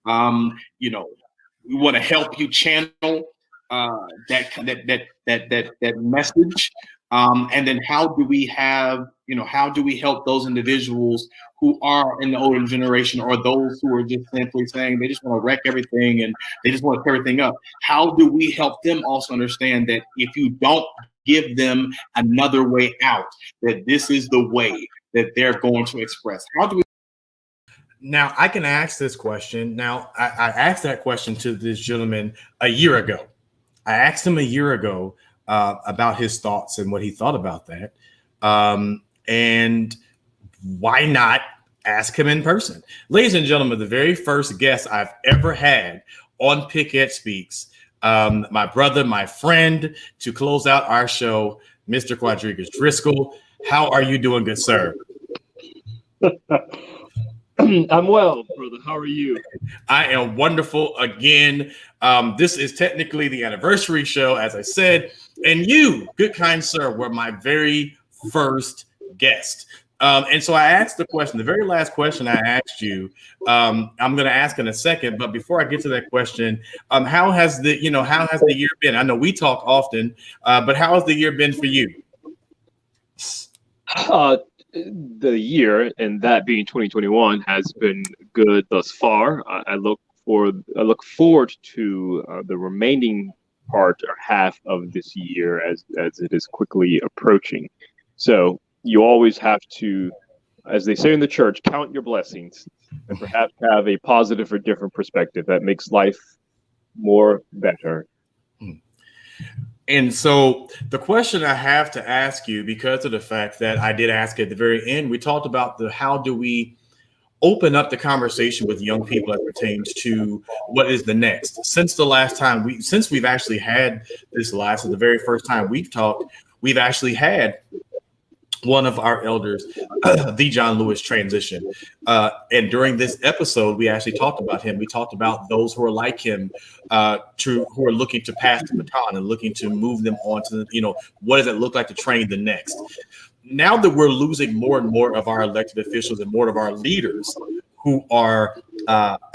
we want to help you channel that message, and then how do we help those individuals who are in the older generation, or those who are just simply saying they just want to wreck everything and they just want to tear everything up? How do we help them also understand that if you don't give them another way out, that this is the way that they're going to express? How do we?
Now, I can ask this question. Now, I asked that question to this gentleman a year ago. I asked him a year ago about his thoughts and what he thought about that. And why not ask him in person? Ladies and gentlemen, the very first guest I've ever had on PickEd Speaks, my brother, my friend, to close out our show, Mr. Quadrigas Driscoll. How are you doing, good sir?
I'm well, brother. How are you?
I am wonderful again. This is technically the anniversary show, as I said, and you, good kind sir, were my very first guest. And so I asked the question, the very last question I asked you, I'm going to ask in a second, but before I get to that question, how has the year been? I know we talk often, but how has the year been for you?
The year, and that being 2021, has been good thus far. I look forward to the remaining part or half of this year as it is quickly approaching. So you always have to, as they say in the church, count your blessings and perhaps have a positive or different perspective that makes life more better.
And so the question I have to ask you, because of the fact that I did ask at the very end, we talked about how do we open up the conversation with young people as pertains to what is the next. Since the last time we've actually had this live, so the very first time we've talked, we've actually had one of our elders, the John Lewis transition. And during this episode, we actually talked about him. We talked about those who are like him, who are looking to pass the baton and looking to move them on to, what does it look like to train the next? Now that we're losing more and more of our elected officials and more of our leaders who are,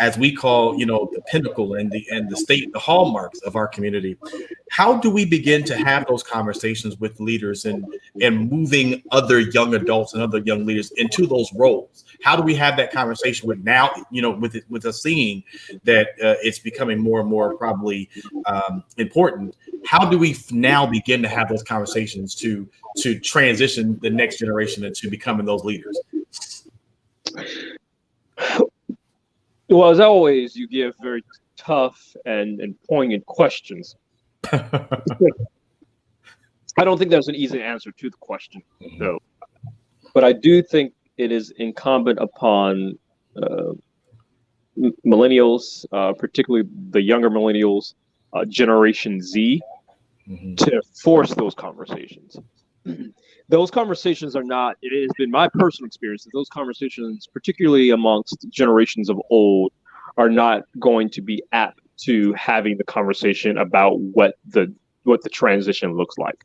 as we call, the pinnacle and the state, the hallmarks of our community, how do we begin to have those conversations with leaders and moving other young adults and other young leaders into those roles? How do we have that conversation with now, with us seeing that it's becoming more and more probably important? How do we now begin to have those conversations to transition the next generation into becoming those leaders?
Well, as always, you give very tough and poignant questions. I don't think there's an easy answer to the question, though. But I do think it is incumbent upon millennials, particularly the younger millennials, Generation Z, to force those conversations. Those conversations are not, it has been my personal experience that those conversations, particularly amongst generations of old, are not going to be apt to having the conversation about what the transition looks like.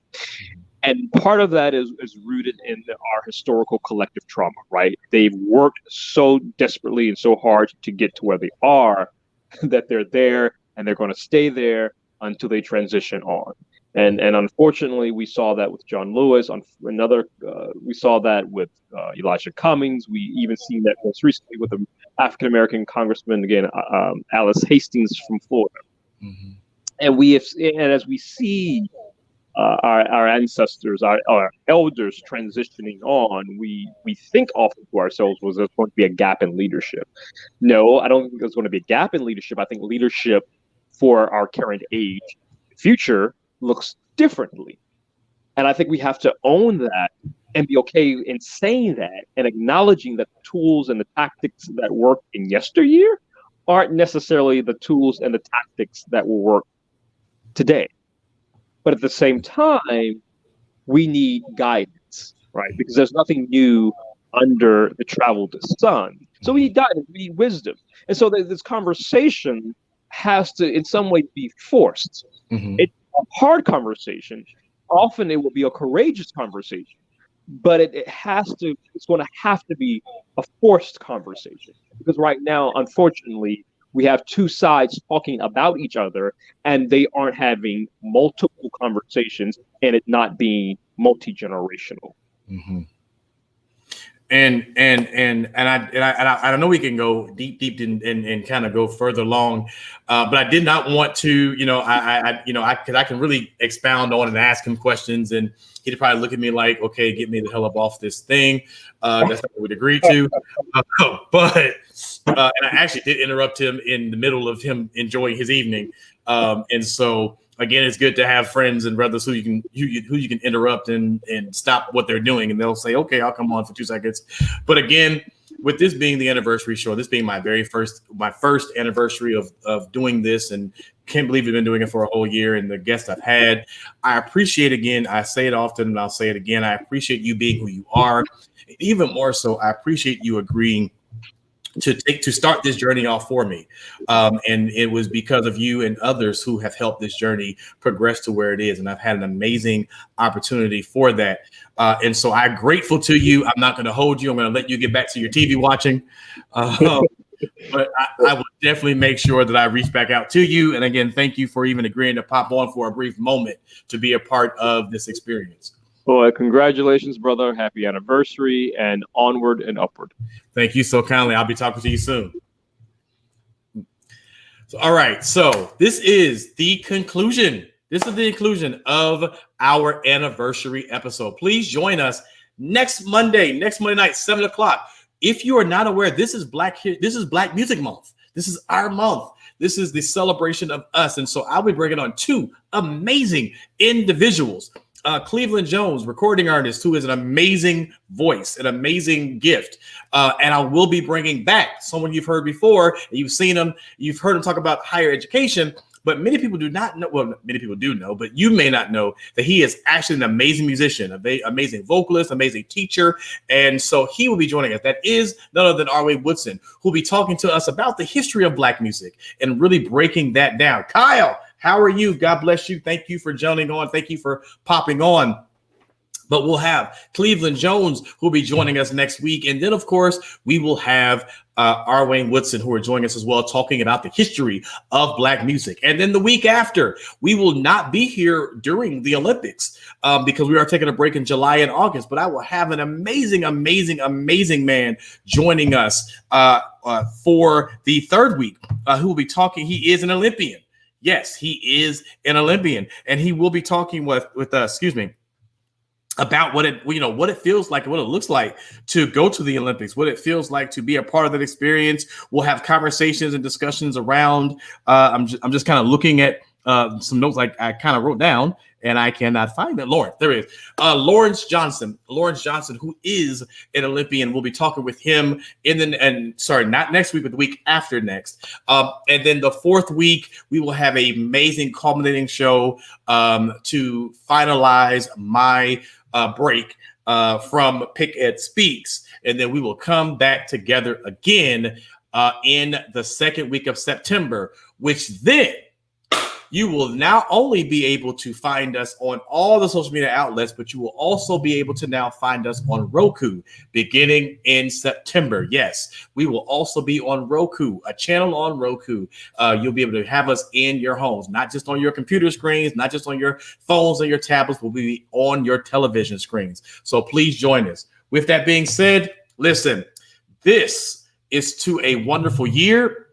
And part of that is rooted in our historical collective trauma, right? They've worked so desperately and so hard to get to where they are that they're there and they're going to stay there until they transition on. And unfortunately, we saw that with John Lewis. We saw that with Elijah Cummings. We even seen that most recently with the African American Congressman, again, Alice Hastings from Florida. Mm-hmm. And as we see our ancestors, our elders transitioning on, we think often to ourselves, was there's going to be a gap in leadership? No, I don't think there's going to be a gap in leadership. I think leadership for our current age, future, looks differently. And I think we have to own that and be okay in saying that and acknowledging that the tools and the tactics that worked in yesteryear aren't necessarily the tools and the tactics that will work today. But at the same time, we need guidance, right? Because there's nothing new under the traveled sun. So we need guidance, we need wisdom. And so this conversation has to, in some way, be forced. Mm-hmm. It's a hard conversation. Often it will be a courageous conversation, but it's going to have to be a forced conversation. Because right now, unfortunately, we have two sides talking about each other, and they aren't having multiple conversations, and it not being multi-generational.
Mm-hmm. And I know we can go deep and kind of go further along, but I did not want to, because I can really expound on and ask him questions, and he'd probably look at me like, okay, get me the hell up off this thing. That's not what we'd agree to. But and I actually did interrupt him in the middle of him enjoying his evening, and so. Again, it's good to have friends and brothers who you can interrupt and stop what they're doing, and they'll say, "Okay, I'll come on for 2 seconds." But again, with this being the anniversary show, this being my first anniversary of doing this, and can't believe we've been doing it for a whole year, and the guests I've had, I appreciate, again, I say it often and I'll say it again, I appreciate you being who you are. Even more so, I appreciate you agreeing to start this journey off for me. And it was because of you and others who have helped this journey progress to where it is. And I've had an amazing opportunity for that. And so I'm grateful to you. I'm not going to hold you. I'm going to let you get back to your TV watching. But I will definitely make sure that I reach back out to you. And again, thank you for even agreeing to pop on for a brief moment to be a part of this experience.
Well, congratulations, brother. Happy anniversary, and onward and upward.
Thank you so kindly. I'll be talking to you soon. So, all right. So this is the conclusion. This is the conclusion of our anniversary episode. Please join us next Monday night, 7 o'clock. If you are not aware, this is Black Music Month. This is our month. This is the celebration of us. And so I'll be bringing on two amazing individuals. Cleveland Jones, recording artist, who is an amazing voice, an amazing gift. And I will be bringing back someone you've heard before. You've seen him. You've heard him talk about higher education. But many people do not know. Well, many people do know, but you may not know that he is actually an amazing musician, an amazing vocalist, amazing teacher. And so he will be joining us. That is none other than R.W. Woodson, who will be talking to us about the history of Black music and really breaking that down. Kyle, how are you? God bless you. Thank you for joining on. Thank you for popping on. But we'll have Cleveland Jones, who will be joining us next week. And then, of course, we will have R.W. Woodson, who are joining us as well, talking about the history of Black music. And then the week after, we will not be here during the Olympics because we are taking a break in July and August. But I will have an amazing, amazing, amazing man joining us for the third week, who will be talking. He is an Olympian. Yes, he is an Olympian. And he will be talking with about what it feels like, what it looks like to go to the Olympics, what it feels like to be a part of that experience. We'll have conversations and discussions around. I'm just kind of looking at some notes I kind of wrote down, and I cannot find it. There it is. Lawrence Johnson, who is an Olympian. We'll be talking with him not next week, but the week after next. And then the fourth week, we will have an amazing culminating show to finalize my break from PickEd Speaks. And then we will come back together again in the second week of September, which then you will not only be able to find us on all the social media outlets, but you will also be able to now find us on Roku beginning in September. Yes, we will also be on Roku, a channel on Roku. You'll be able to have us in your homes, not just on your computer screens, not just on your phones and your tablets, but we'll be on your television screens. So please join us. With that being said, listen, this is to a wonderful year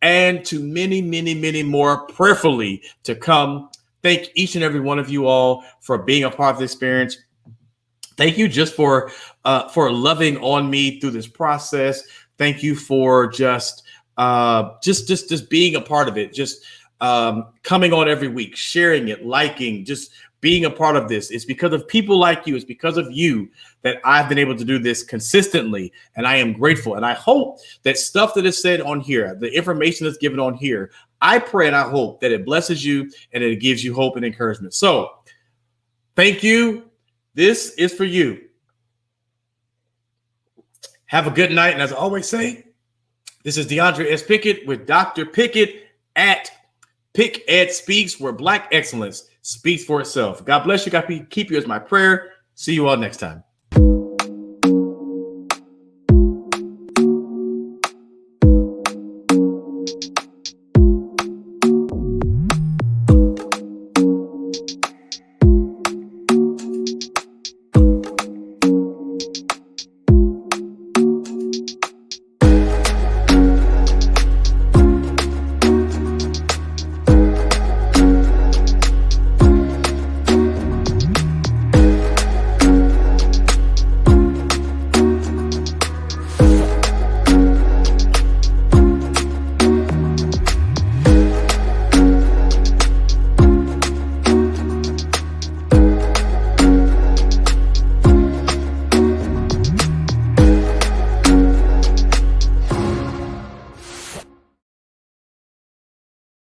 and to many, many, many more, prayerfully to come. Thank each and every one of you all for being a part of the experience. Thank you just for loving on me through this process. Thank you for just being a part of it. Just coming on every week, sharing it, liking, just being a part of this. It's because of people like you. It's because of you that I've been able to do this consistently. And I am grateful. And I hope that stuff that is said on here, the information that's given on here, I pray and I hope that it blesses you and it gives you hope and encouragement. So thank you. This is for you. Have a good night. And as I always say, this is DeAndre S. Pickett with Dr. Pickett at PickEd Speaks, where Black excellence speaks for itself. God bless you. God keep you as my prayer. See you all next time.